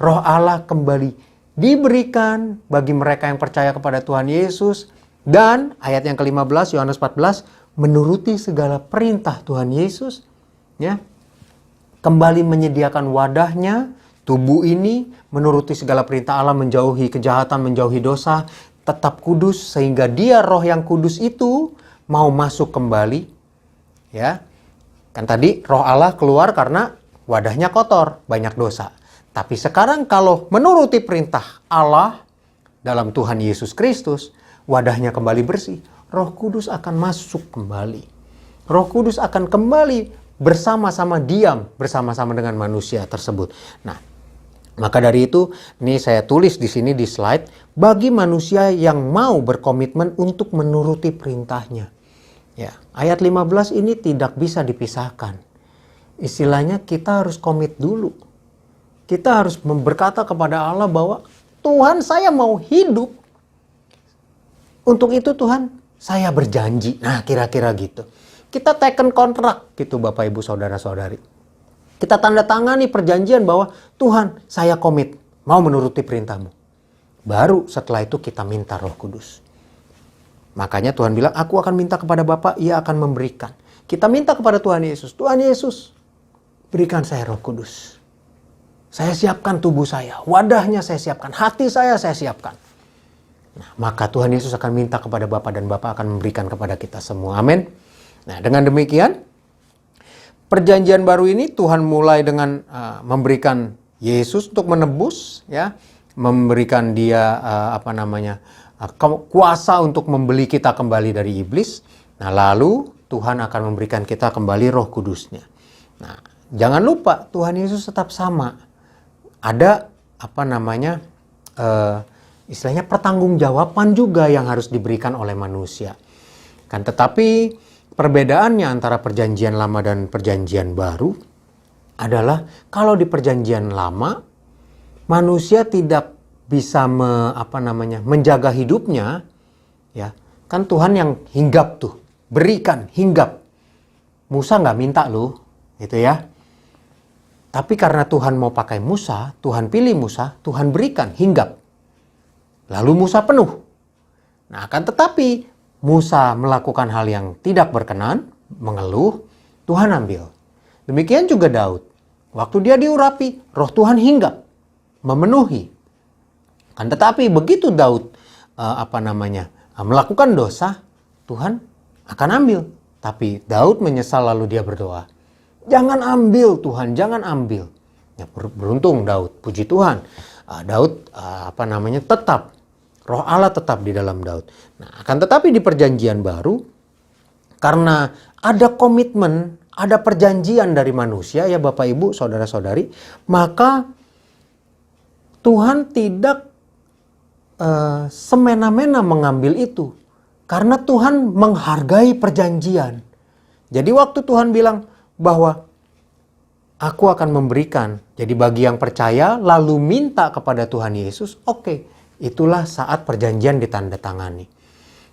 Roh Allah kembali diberikan bagi mereka yang percaya kepada Tuhan Yesus. Dan ayat yang ke-15 Yohanes 14, menuruti segala perintah Tuhan Yesus, ya, kembali menyediakan wadahnya, tubuh ini, menuruti segala perintah Allah, menjauhi kejahatan, menjauhi dosa, tetap kudus, sehingga Dia roh yang kudus itu mau masuk kembali, ya. Kan tadi roh Allah keluar karena wadahnya kotor, banyak dosa. Tapi sekarang kalau menuruti perintah Allah dalam Tuhan Yesus Kristus, wadahnya kembali bersih. Roh Kudus akan masuk kembali. Roh Kudus akan kembali bersama-sama diam bersama-sama dengan manusia tersebut. Nah, maka dari itu, ini saya tulis di sini di slide, bagi manusia yang mau berkomitmen untuk menuruti perintahnya. Ya, ayat 15 ini tidak bisa dipisahkan. Istilahnya kita harus komit dulu. Kita harus berkata kepada Allah bahwa Tuhan, saya mau hidup. Untuk itu Tuhan, saya berjanji. Nah, kira-kira gitu. Kita teken kontrak gitu Bapak Ibu Saudara-saudari. Kita tanda tangani perjanjian bahwa Tuhan, saya komit mau menuruti perintah-Mu. Baru setelah itu kita minta Roh Kudus. Makanya Tuhan bilang, aku akan minta kepada Bapa, Ia akan memberikan. Kita minta kepada Tuhan Yesus. Tuhan Yesus, berikan saya Roh Kudus. Saya siapkan tubuh saya, wadahnya saya siapkan, hati saya siapkan. Nah, maka Tuhan Yesus akan minta kepada Bapa dan Bapa akan memberikan kepada kita semua. Amin. Nah, dengan demikian, perjanjian baru ini Tuhan mulai dengan memberikan Yesus untuk menebus, ya, memberikan dia kuasa untuk membeli kita kembali dari iblis. Nah, lalu Tuhan akan memberikan kita kembali Roh Kudusnya. Nah, jangan lupa Tuhan Yesus tetap sama. Ada istilahnya pertanggungjawaban juga yang harus diberikan oleh manusia. Kan tetapi perbedaannya antara perjanjian lama dan perjanjian baru adalah kalau di perjanjian lama manusia tidak bisa menjaga hidupnya, ya. Kan Tuhan yang hinggap tuh, berikan, hinggap. Musa nggak minta loh, gitu ya. Tapi karena Tuhan mau pakai Musa, Tuhan pilih Musa, Tuhan berikan, hinggap. Lalu Musa penuh. Nah, akan tetapi Musa melakukan hal yang tidak berkenan, mengeluh, Tuhan ambil. Demikian juga Daud. Waktu dia diurapi, Roh Tuhan hinggap, memenuhi. Kan tetapi begitu Daud melakukan dosa, Tuhan akan ambil. Tapi Daud menyesal lalu dia berdoa, jangan ambil Tuhan, jangan ambil. Ya, beruntung Daud, puji Tuhan. Daud tetap Roh Allah tetap di dalam Daud. Nah, akan tetapi di perjanjian baru karena ada komitmen, ada perjanjian dari manusia ya Bapak Ibu, saudara-saudari, maka Tuhan tidak semena-mena mengambil itu karena Tuhan menghargai perjanjian. Jadi waktu Tuhan bilang bahwa aku akan memberikan. Jadi bagi yang percaya lalu minta kepada Tuhan Yesus, oke, itulah saat perjanjian ditandatangani.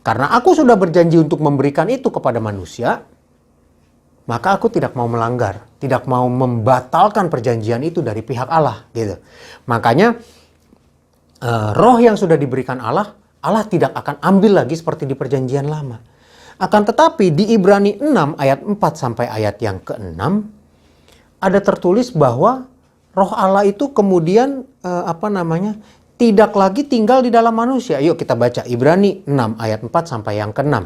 Karena aku sudah berjanji untuk memberikan itu kepada manusia, maka aku tidak mau melanggar, tidak mau membatalkan perjanjian itu dari pihak Allah, gitu. Makanya roh yang sudah diberikan Allah, Allah tidak akan ambil lagi seperti di perjanjian lama. Akan tetapi di Ibrani 6 ayat 4 sampai ayat yang ke-6 ada tertulis bahwa Roh Allah itu kemudian tidak lagi tinggal di dalam manusia. Yuk kita baca Ibrani 6 ayat 4 sampai yang ke-6.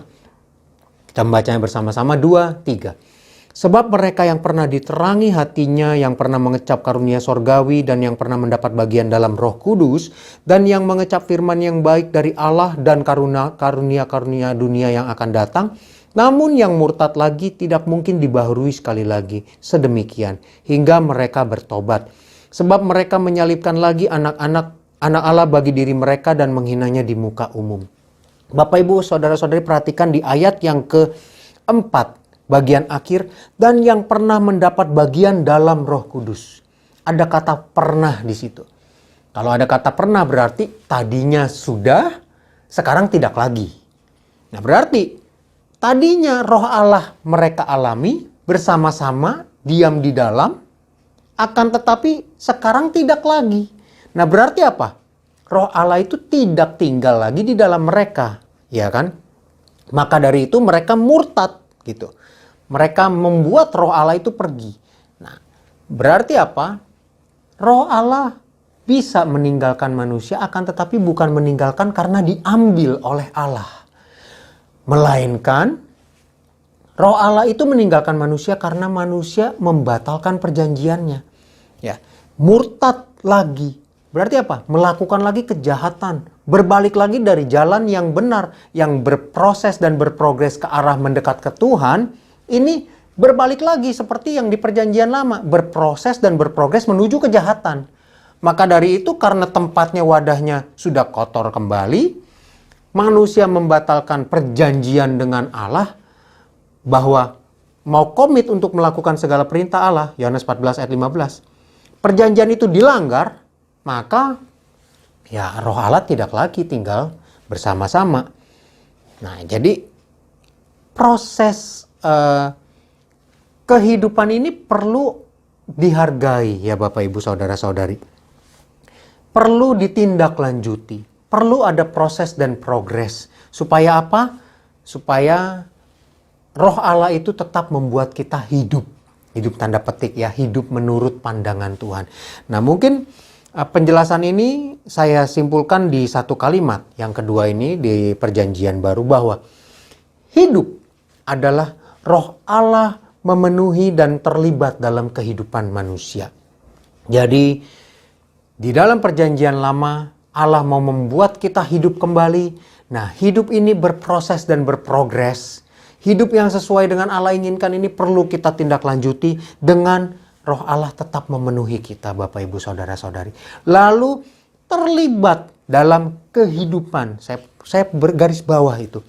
Kita membacanya bersama-sama 2, 3. Sebab mereka yang pernah diterangi hatinya, yang pernah mengecap karunia sorgawi dan yang pernah mendapat bagian dalam Roh Kudus dan yang mengecap firman yang baik dari Allah dan karunia-karunia dunia yang akan datang, namun yang murtad lagi tidak mungkin dibaharui sekali lagi sedemikian hingga mereka bertobat. Sebab mereka menyalibkan lagi anak Allah bagi diri mereka dan menghinanya di muka umum. Bapak Ibu saudara-saudari perhatikan di ayat yang ke-4 bagian akhir, dan yang pernah mendapat bagian dalam Roh Kudus. Ada kata pernah di situ. Kalau ada kata pernah berarti tadinya sudah, sekarang tidak lagi. Nah berarti tadinya Roh Allah mereka alami bersama-sama, diam di dalam, akan tetapi sekarang tidak lagi. Nah berarti apa? Roh Allah itu tidak tinggal lagi di dalam mereka, ya kan? Maka dari itu mereka murtad gitu. Mereka membuat Roh Allah itu pergi. Nah, berarti apa? Roh Allah bisa meninggalkan manusia, akan tetapi bukan meninggalkan karena diambil oleh Allah. Melainkan Roh Allah itu meninggalkan manusia karena manusia membatalkan perjanjiannya. Ya, murtad lagi. Berarti apa? Melakukan lagi kejahatan. Berbalik lagi dari jalan yang benar, yang berproses dan berprogres ke arah mendekat ke Tuhan. Ini berbalik lagi seperti yang di perjanjian lama, berproses dan berprogres menuju kejahatan. Maka dari itu karena tempatnya wadahnya sudah kotor kembali, manusia membatalkan perjanjian dengan Allah bahwa mau komit untuk melakukan segala perintah Allah, Yohanes 14 ayat 15. Perjanjian itu dilanggar, maka ya Roh Allah tidak lagi tinggal bersama-sama. Nah, jadi proses kehidupan ini perlu dihargai ya Bapak Ibu Saudara-saudari. Perlu ditindaklanjuti, perlu ada proses dan progres. Supaya apa? Supaya Roh Allah itu tetap membuat kita hidup. Hidup tanda petik ya, hidup menurut pandangan Tuhan. Nah mungkin penjelasan ini saya simpulkan di satu kalimat. Yang kedua ini di Perjanjian Baru bahwa hidup adalah Roh Allah memenuhi dan terlibat dalam kehidupan manusia. Jadi di dalam Perjanjian Lama Allah mau membuat kita hidup kembali. Nah hidup ini berproses dan berprogres. Hidup yang sesuai dengan Allah inginkan ini perlu kita tindak lanjuti dengan Roh Allah tetap memenuhi kita Bapak Ibu Saudara-saudari. Lalu terlibat dalam kehidupan. Saya bergaris bawah itu.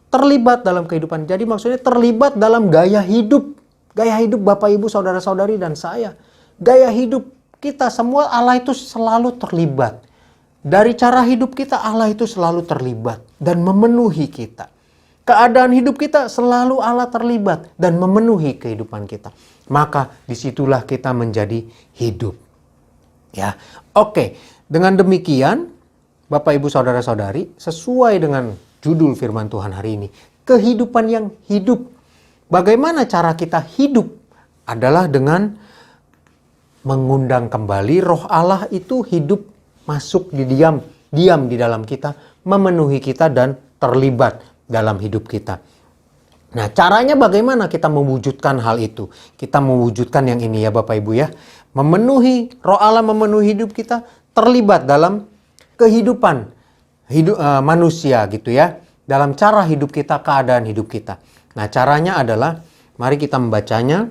Terlibat dalam kehidupan. Jadi maksudnya terlibat dalam gaya hidup. Gaya hidup Bapak Ibu Saudara-saudari dan saya. Gaya hidup kita semua Allah itu selalu terlibat. Dari cara hidup kita Allah itu selalu terlibat dan memenuhi kita. Keadaan hidup kita selalu Allah terlibat dan memenuhi kehidupan kita. Maka disitulah kita menjadi hidup. Ya, oke. Dengan demikian, Bapak Ibu Saudara-saudari, sesuai dengan judul firman Tuhan hari ini, kehidupan yang hidup. Bagaimana cara kita hidup? Adalah dengan mengundang kembali Roh Allah itu hidup, masuk diam di dalam kita, memenuhi kita dan terlibat dalam hidup kita. Nah, caranya bagaimana kita mewujudkan hal itu? Kita mewujudkan yang ini ya Bapak Ibu ya. Memenuhi, Roh Allah memenuhi hidup kita, terlibat dalam kehidupan manusia gitu ya. Dalam cara hidup kita, keadaan hidup kita. Nah, caranya adalah, mari kita membacanya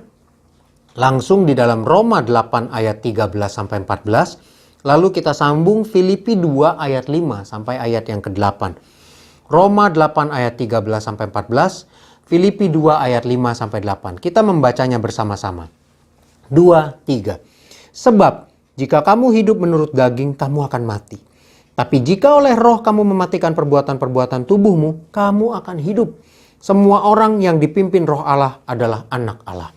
langsung di dalam Roma 8 ayat 13-14. Lalu kita sambung Filipi 2 ayat 5 sampai ayat yang ke-8. Roma 8 ayat 13-14, Filipi 2 ayat 5-8. Kita membacanya bersama-sama. 2, 3. Sebab jika kamu hidup menurut daging, kamu akan mati. Tapi jika oleh Roh kamu mematikan perbuatan-perbuatan tubuhmu, kamu akan hidup. Semua orang yang dipimpin Roh Allah adalah anak Allah.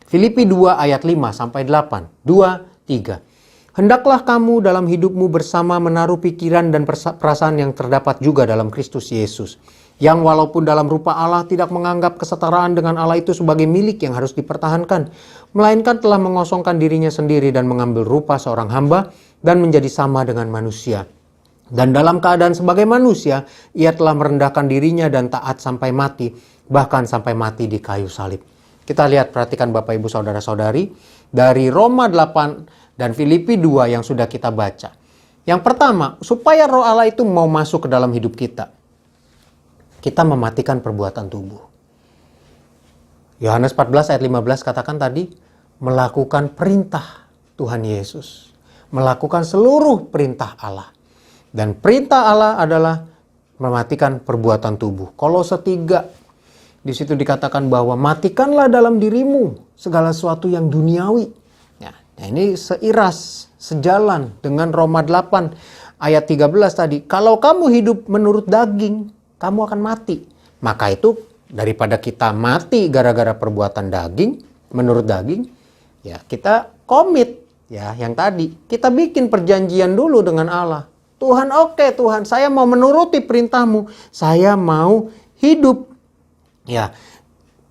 Filipi 2 ayat 5-8. 2, 3. Hendaklah kamu dalam hidupmu bersama menaruh pikiran dan perasaan yang terdapat juga dalam Kristus Yesus. Yang walaupun dalam rupa Allah tidak menganggap kesetaraan dengan Allah itu sebagai milik yang harus dipertahankan. Melainkan telah mengosongkan dirinya sendiri dan mengambil rupa seorang hamba dan menjadi sama dengan manusia. Dan dalam keadaan sebagai manusia, ia telah merendahkan dirinya dan taat sampai mati, bahkan sampai mati di kayu salib. Kita lihat, perhatikan Bapak Ibu Saudara-saudari, dari Roma 8 dan Filipi 2 yang sudah kita baca. Yang pertama, supaya Roh Allah itu mau masuk ke dalam hidup kita, kita mematikan perbuatan tubuh. Yohanes 14 ayat 15 katakan tadi, melakukan perintah Tuhan Yesus. Melakukan seluruh perintah Allah. Dan perintah Allah adalah mematikan perbuatan tubuh. Kolose 3, di situ dikatakan bahwa matikanlah dalam dirimu segala sesuatu yang duniawi. Nah, ini seiras, sejalan dengan Roma 8 ayat 13 tadi. Kalau kamu hidup menurut daging, kamu akan mati. Maka itu daripada kita mati gara-gara perbuatan daging, menurut daging, ya kita komit ya yang tadi. Kita bikin perjanjian dulu dengan Allah. Tuhan, oke Tuhan, saya mau menuruti perintahmu. Saya mau hidup. Ya,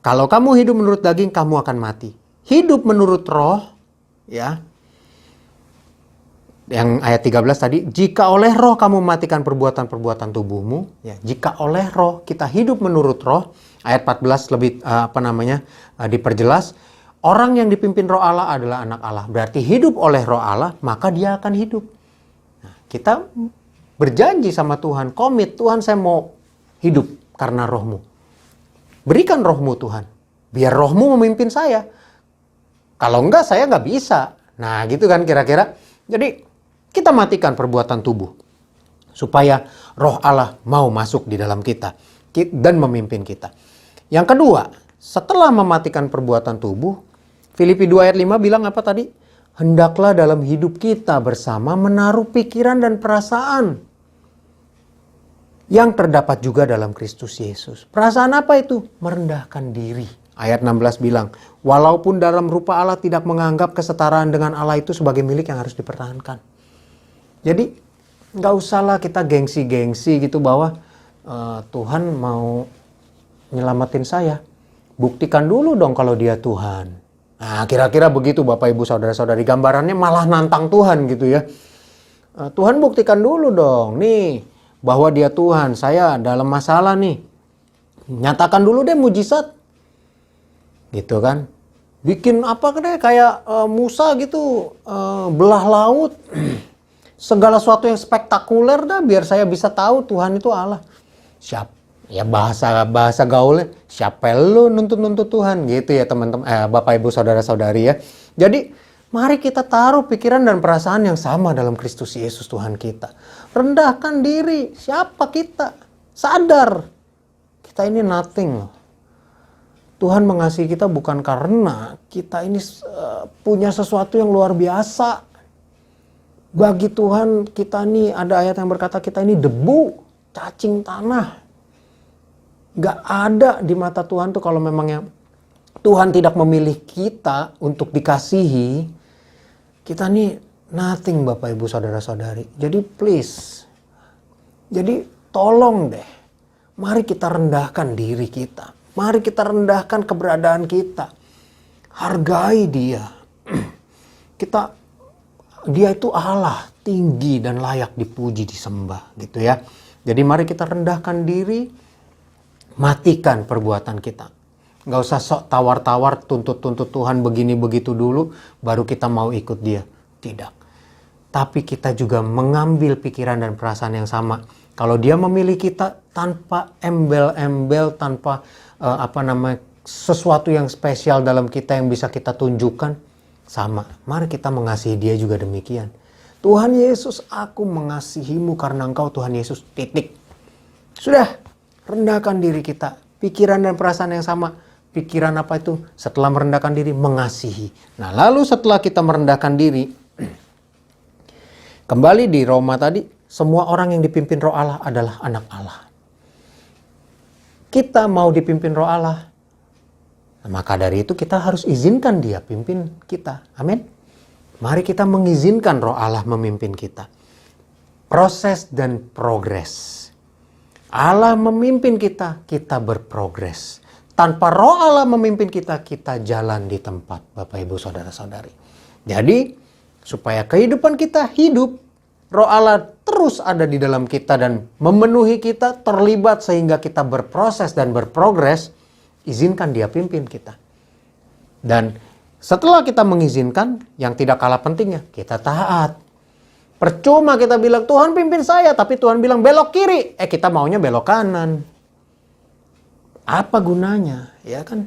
kalau kamu hidup menurut daging, kamu akan mati. Hidup menurut Roh, ya, yang ayat 13 tadi, jika oleh Roh kamu mematikan perbuatan-perbuatan tubuhmu, ya, jika oleh Roh kita hidup menurut Roh, ayat 14 lebih diperjelas, orang yang dipimpin Roh Allah adalah anak Allah. Berarti hidup oleh Roh Allah, maka dia akan hidup. Nah, kita berjanji sama Tuhan, komit, Tuhan saya mau hidup karena Roh-Mu. Berikan Roh-Mu Tuhan, biar Roh-Mu memimpin saya. Kalau enggak, saya nggak bisa. Nah, gitu kan kira-kira. Jadi, kita matikan perbuatan tubuh. Supaya Roh Allah mau masuk di dalam kita. Dan memimpin kita. Yang kedua, setelah mematikan perbuatan tubuh, Filipi 2 ayat 5 bilang apa tadi? Hendaklah dalam hidup kita bersama menaruh pikiran dan perasaan yang terdapat juga dalam Kristus Yesus. Perasaan apa itu? Merendahkan diri. Ayat 16 bilang, walaupun dalam rupa Allah tidak menganggap kesetaraan dengan Allah itu sebagai milik yang harus dipertahankan. Jadi nggak usahlah kita gengsi-gengsi gitu bahwa Tuhan mau nyelamatin saya. Buktikan dulu dong kalau dia Tuhan. Nah, kira-kira begitu Bapak Ibu Saudara-saudari. Gambarannya malah nantang Tuhan gitu ya. Tuhan buktikan dulu dong nih bahwa dia Tuhan. Saya dalam masalah nih. Nyatakan dulu deh mujizat. Gitu kan. Bikin apa deh kayak Musa gitu. Belah laut. Segala sesuatu yang spektakuler dah biar saya bisa tahu Tuhan itu Allah. Siap. Ya bahasa gaulnya, siapa lu nuntut Tuhan gitu ya teman-teman, Bapak Ibu Saudara-saudari ya. Jadi mari kita taruh pikiran dan perasaan yang sama dalam Kristus Yesus Tuhan kita. Rendahkan diri, siapa kita? Sadar, kita ini nothing loh. Tuhan mengasihi kita bukan karena kita ini punya sesuatu yang luar biasa. Bagi Tuhan kita ini ada ayat yang berkata kita ini debu, cacing tanah. Gak ada di mata Tuhan tuh kalau memangnya Tuhan tidak memilih kita untuk dikasihi, kita nih nothing Bapak Ibu Saudara-saudari. Jadi please, jadi tolong deh, mari kita rendahkan diri kita. Mari kita rendahkan keberadaan kita. Hargai dia. Dia itu Allah, tinggi dan layak dipuji, disembah gitu ya. Jadi mari kita rendahkan diri. Matikan perbuatan kita. Gak usah sok tawar-tawar tuntut-tuntut Tuhan begini begitu dulu baru kita mau ikut dia. Tidak. Tapi kita juga mengambil pikiran dan perasaan yang sama. Kalau dia memilih kita tanpa embel-embel, tanpa sesuatu yang spesial dalam kita yang bisa kita tunjukkan, sama. Mari kita mengasihi dia juga demikian. Tuhan Yesus, aku mengasihimu karena engkau Tuhan Yesus, titik. Sudah. Rendahkan diri kita, pikiran dan perasaan yang sama. Pikiran apa itu? Setelah merendahkan diri, mengasihi. Nah, lalu setelah kita merendahkan diri, kembali di Roma tadi, semua orang yang dipimpin Roh Allah adalah anak Allah. Kita mau dipimpin Roh Allah, nah, maka dari itu kita harus izinkan dia pimpin kita. Amin. Mari kita mengizinkan Roh Allah memimpin kita. Proses dan progres. Allah memimpin kita, kita berprogres. Tanpa Roh Allah memimpin kita, kita jalan di tempat, Bapak Ibu Saudara-saudari. Jadi, supaya kehidupan kita hidup, Roh Allah terus ada di dalam kita dan memenuhi kita, terlibat sehingga kita berproses dan berprogres, izinkan dia pimpin kita. Dan setelah kita mengizinkan, yang tidak kalah pentingnya, kita taat. Percuma kita bilang, Tuhan pimpin saya, tapi Tuhan bilang belok kiri. Kita maunya belok kanan. Apa gunanya? Ya kan?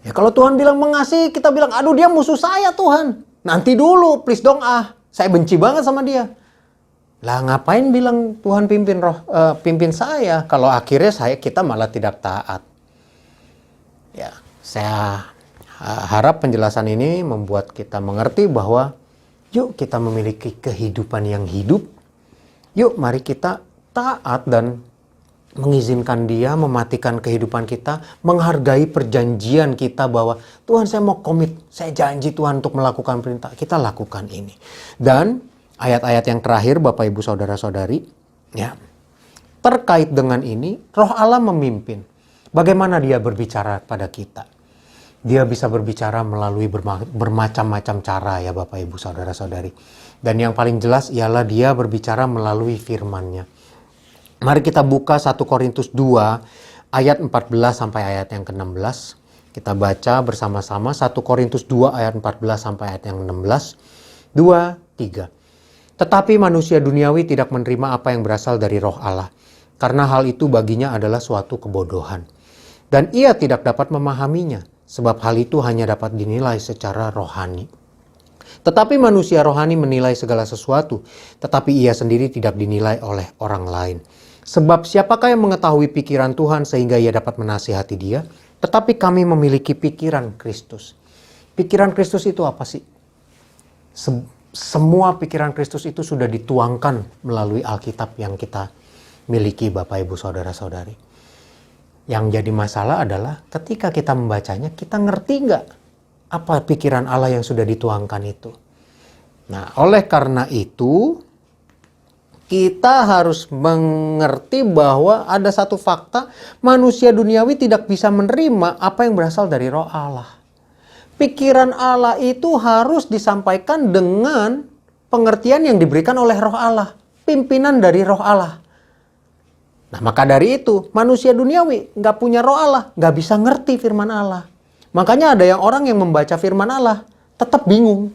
Ya kalau Tuhan bilang mengasihi, kita bilang, aduh dia musuh saya Tuhan. Nanti dulu, please dong saya benci banget sama dia. Lah ngapain bilang Tuhan pimpin saya, kalau akhirnya kita malah tidak taat. Ya, saya harap penjelasan ini membuat kita mengerti bahwa yuk kita memiliki kehidupan yang hidup. Yuk mari kita taat dan mengizinkan dia mematikan kehidupan kita. Menghargai perjanjian kita bahwa Tuhan saya mau komit. Saya janji Tuhan untuk melakukan perintah. Kita lakukan ini. Dan ayat-ayat yang terakhir Bapak Ibu Saudara-saudari. Ya, terkait dengan ini Roh Allah memimpin. Bagaimana dia berbicara pada kita. Dia bisa berbicara melalui bermacam-macam cara ya Bapak Ibu Saudara-saudari. Dan yang paling jelas ialah dia berbicara melalui firman-Nya. Mari kita buka 1 Korintus 2 ayat 14 sampai ayat yang ke-16. Kita baca bersama-sama 1 Korintus 2 ayat 14 sampai ayat yang 16. 2, 3. Tetapi manusia duniawi tidak menerima apa yang berasal dari Roh Allah. Karena hal itu baginya adalah suatu kebodohan. Dan ia tidak dapat memahaminya. Sebab hal itu hanya dapat dinilai secara rohani. Tetapi manusia rohani menilai segala sesuatu, tetapi ia sendiri tidak dinilai oleh orang lain. Sebab siapakah yang mengetahui pikiran Tuhan sehingga ia dapat menasihati dia? Tetapi kami memiliki pikiran Kristus. Pikiran Kristus itu apa sih? Semua pikiran Kristus itu sudah dituangkan melalui Alkitab yang kita miliki Bapak Ibu Saudara-saudari. Yang jadi masalah adalah ketika kita membacanya, kita ngerti nggak apa pikiran Allah yang sudah dituangkan itu. Nah, oleh karena itu, kita harus mengerti bahwa ada satu fakta, manusia duniawi tidak bisa menerima apa yang berasal dari Roh Allah. Pikiran Allah itu harus disampaikan dengan pengertian yang diberikan oleh Roh Allah, pimpinan dari Roh Allah. Nah, maka dari itu manusia duniawi nggak punya Roh Allah, nggak bisa ngerti firman Allah. Makanya ada orang yang membaca firman Allah tetap bingung.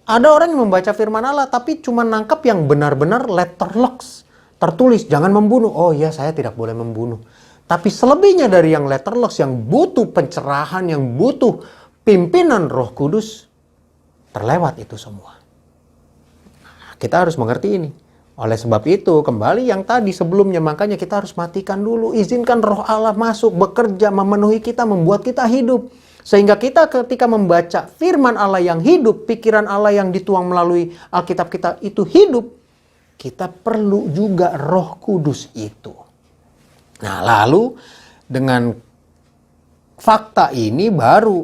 Ada orang yang membaca firman Allah tapi cuma nangkep yang benar-benar letterlocks, tertulis jangan membunuh. Oh iya, saya tidak boleh membunuh. Tapi selebihnya dari yang letterlocks, yang butuh pencerahan, yang butuh pimpinan Roh Kudus, terlewat itu semua. Kita harus mengerti ini. Oleh sebab itu, kembali yang tadi sebelumnya, makanya kita harus matikan dulu. Izinkan Roh Allah masuk, bekerja, memenuhi kita, membuat kita hidup. Sehingga kita ketika membaca firman Allah yang hidup, pikiran Allah yang dituang melalui Alkitab kita itu hidup, kita perlu juga Roh Kudus itu. Nah, lalu dengan fakta ini baru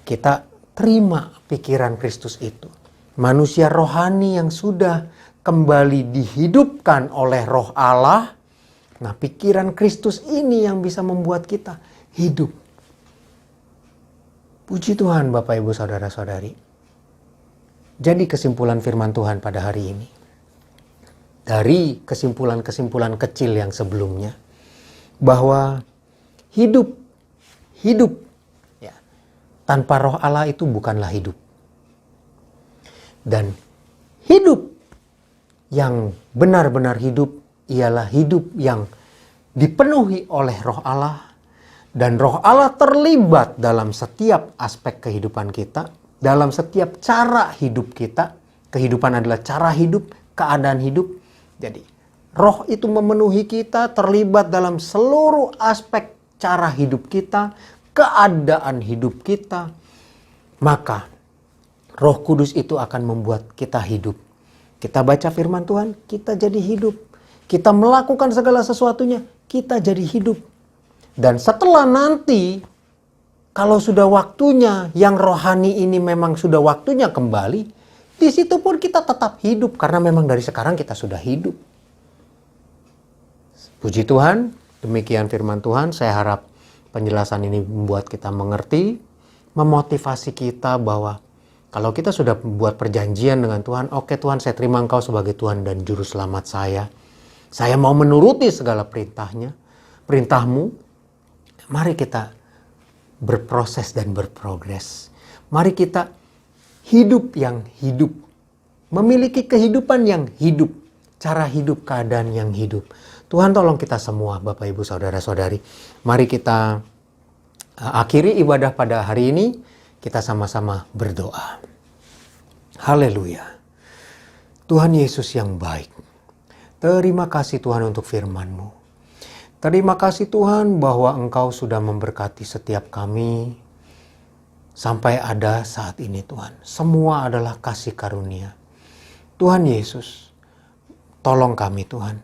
kita terima pikiran Kristus itu. Manusia rohani yang sudah kembali dihidupkan oleh Roh Allah. Nah, pikiran Kristus ini yang bisa membuat kita hidup. Puji Tuhan Bapak Ibu Saudara-saudari. Jadi kesimpulan firman Tuhan pada hari ini, dari kesimpulan-kesimpulan kecil yang sebelumnya, bahwa hidup ya, tanpa Roh Allah itu bukanlah hidup. Dan hidup yang benar-benar hidup ialah hidup yang dipenuhi oleh Roh Allah. Dan Roh Allah terlibat dalam setiap aspek kehidupan kita, dalam setiap cara hidup kita. Kehidupan adalah cara hidup, keadaan hidup. Jadi Roh itu memenuhi kita, terlibat dalam seluruh aspek cara hidup kita, keadaan hidup kita. Maka Roh Kudus itu akan membuat kita hidup. Kita baca firman Tuhan, kita jadi hidup. Kita melakukan segala sesuatunya, kita jadi hidup. Dan setelah nanti, kalau sudah waktunya, yang rohani ini memang sudah waktunya kembali, di situ pun kita tetap hidup. Karena memang dari sekarang kita sudah hidup. Puji Tuhan, demikian firman Tuhan. Saya harap penjelasan ini membuat kita mengerti, memotivasi kita bahwa kalau kita sudah buat perjanjian dengan Tuhan, oke Tuhan, saya terima Engkau sebagai Tuhan dan Juru Selamat saya. Saya mau menuruti segala perintah-Mu. Mari kita berproses dan berprogres. Mari kita hidup yang hidup. Memiliki kehidupan yang hidup. Cara hidup, keadaan yang hidup. Tuhan tolong kita semua, Bapak Ibu Saudara-saudari. Mari kita akhiri ibadah pada hari ini. Kita sama-sama berdoa. Haleluya. Tuhan Yesus yang baik. Terima kasih Tuhan untuk firman-Mu. Terima kasih Tuhan bahwa Engkau sudah memberkati setiap kami. Sampai ada saat ini Tuhan. Semua adalah kasih karunia. Tuhan Yesus, tolong kami Tuhan.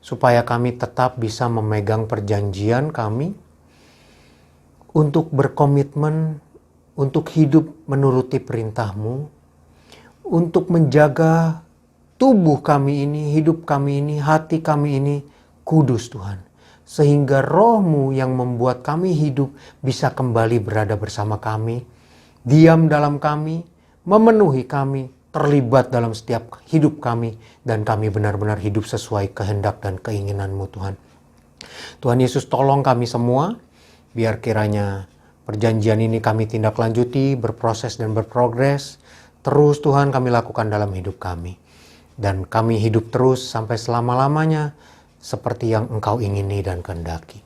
Supaya kami tetap bisa memegang perjanjian kami. Untuk berkomitmen untuk hidup menuruti perintah-Mu, untuk menjaga tubuh kami ini, hidup kami ini, hati kami ini kudus Tuhan. Sehingga Roh-Mu yang membuat kami hidup bisa kembali berada bersama kami, diam dalam kami, memenuhi kami, terlibat dalam setiap hidup kami, dan kami benar-benar hidup sesuai kehendak dan keinginan-Mu Tuhan. Tuhan Yesus tolong kami semua, biar kiranya perjanjian ini kami tindak lanjuti, berproses dan berprogres. Terus Tuhan kami lakukan dalam hidup kami. Dan kami hidup terus sampai selama-lamanya seperti yang Engkau ingini dan kehendaki.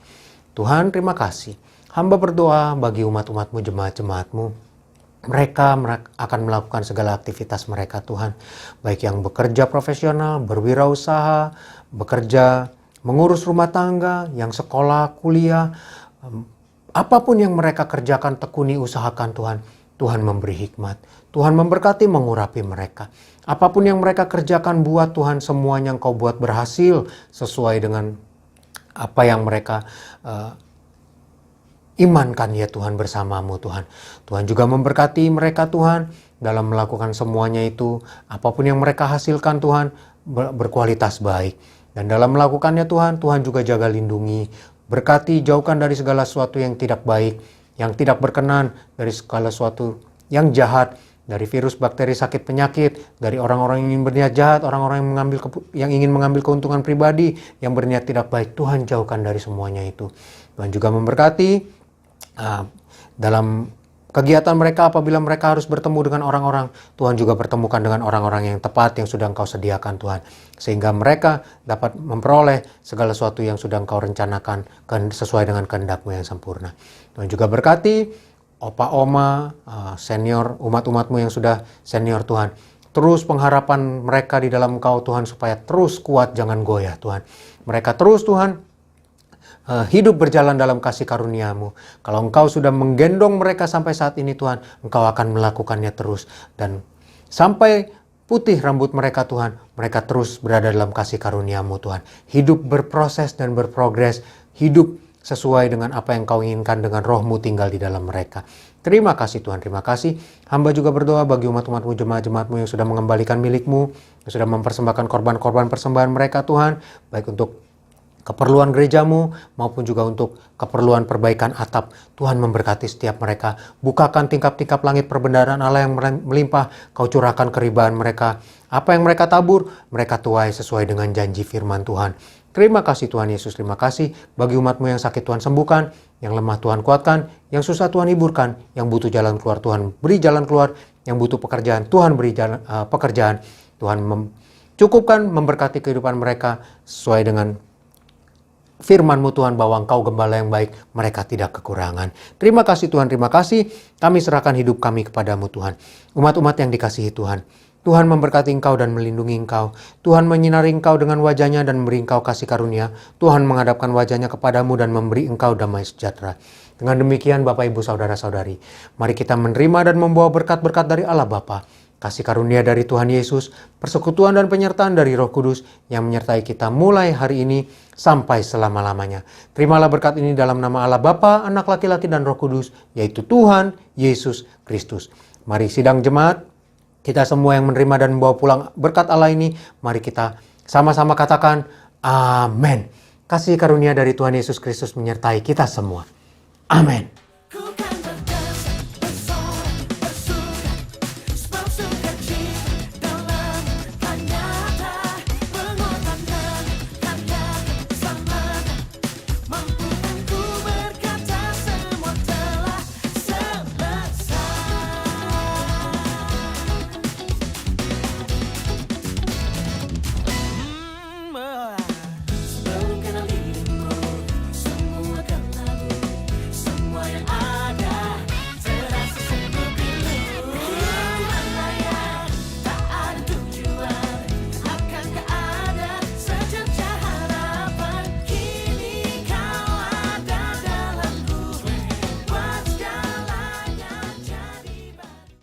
Tuhan terima kasih. Hamba berdoa bagi umat-umat-Mu, jemaat-jemaat-Mu. Mereka akan melakukan segala aktivitas mereka Tuhan. Baik yang bekerja profesional, berwirausaha, bekerja, mengurus rumah tangga, yang sekolah, kuliah, apapun yang mereka kerjakan, tekuni, usahakan Tuhan. Tuhan memberi hikmat. Tuhan memberkati, mengurapi mereka. Apapun yang mereka kerjakan buat Tuhan, semuanya Engkau buat berhasil sesuai dengan apa yang mereka imankan ya Tuhan bersamamu Tuhan. Tuhan juga memberkati mereka Tuhan dalam melakukan semuanya itu. Apapun yang mereka hasilkan Tuhan berkualitas baik. Dan dalam melakukannya Tuhan, Tuhan juga jaga lindungi. Berkati, jauhkan dari segala sesuatu yang tidak baik, yang tidak berkenan, dari segala sesuatu yang jahat, dari virus, bakteri, sakit, penyakit, dari orang-orang yang ingin berniat jahat, orang-orang yang ingin mengambil keuntungan pribadi, yang berniat tidak baik. Tuhan jauhkan dari semuanya itu. Tuhan juga memberkati dalam kegiatan mereka apabila mereka harus bertemu dengan orang-orang. Tuhan juga pertemukan dengan orang-orang yang tepat yang sudah Engkau sediakan Tuhan. Sehingga mereka dapat memperoleh segala sesuatu yang sudah Engkau rencanakan sesuai dengan kehendak-Mu yang sempurna. Tuhan juga berkati Opa, Oma, senior, umat-umat-Mu yang sudah senior Tuhan. Terus pengharapan mereka di dalam Engkau Tuhan supaya terus kuat, jangan goyah Tuhan. Mereka terus Tuhan hidup berjalan dalam kasih karunia-Mu. Kalau Engkau sudah menggendong mereka sampai saat ini Tuhan, Engkau akan melakukannya terus. Dan sampai putih rambut mereka Tuhan, mereka terus berada dalam kasih karunia-Mu Tuhan. Hidup berproses dan berprogres, hidup sesuai dengan apa yang Kau inginkan dengan Roh-Mu tinggal di dalam mereka. Terima kasih Tuhan, terima kasih. Hamba juga berdoa bagi umat-umat-Mu, jemaat-jemaat-Mu yang sudah mengembalikan milik-Mu, yang sudah mempersembahkan korban-korban persembahan mereka Tuhan, baik untuk keperluan gereja-Mu maupun juga untuk keperluan perbaikan atap. Tuhan memberkati setiap mereka. Bukakan tingkap-tingkap langit perbendaharaan Allah yang melimpah. Kau curahkan keribaan mereka. Apa yang mereka tabur, mereka tuai sesuai dengan janji firman Tuhan. Terima kasih Tuhan Yesus, terima kasih bagi umat-Mu yang sakit Tuhan sembuhkan, yang lemah Tuhan kuatkan, yang susah Tuhan hiburkan, yang butuh jalan keluar Tuhan beri jalan keluar, yang butuh pekerjaan Tuhan beri pekerjaan. Tuhan cukupkan memberkati kehidupan mereka sesuai dengan firman-Mu Tuhan bahwa Engkau gembala yang baik, mereka tidak kekurangan. Terima kasih Tuhan, terima kasih. Kami serahkan hidup kami kepadamu Tuhan. Umat-umat yang dikasihi Tuhan. Tuhan memberkati engkau dan melindungi engkau. Tuhan menyinari engkau dengan wajahnya dan memberi engkau kasih karunia. Tuhan menghadapkan wajahnya kepadamu dan memberi engkau damai sejahtera. Dengan demikian Bapak Ibu Saudara-saudari, mari kita menerima dan membawa berkat-berkat dari Allah Bapa, kasih karunia dari Tuhan Yesus, persekutuan dan penyertaan dari Roh Kudus yang menyertai kita mulai hari ini sampai selama-lamanya. Terimalah berkat ini dalam nama Allah Bapa, Anak laki-laki dan Roh Kudus, yaitu Tuhan Yesus Kristus. Mari sidang jemaat, kita semua yang menerima dan membawa pulang berkat Allah ini, mari kita sama-sama katakan amin. Kasih karunia dari Tuhan Yesus Kristus menyertai kita semua. Amin.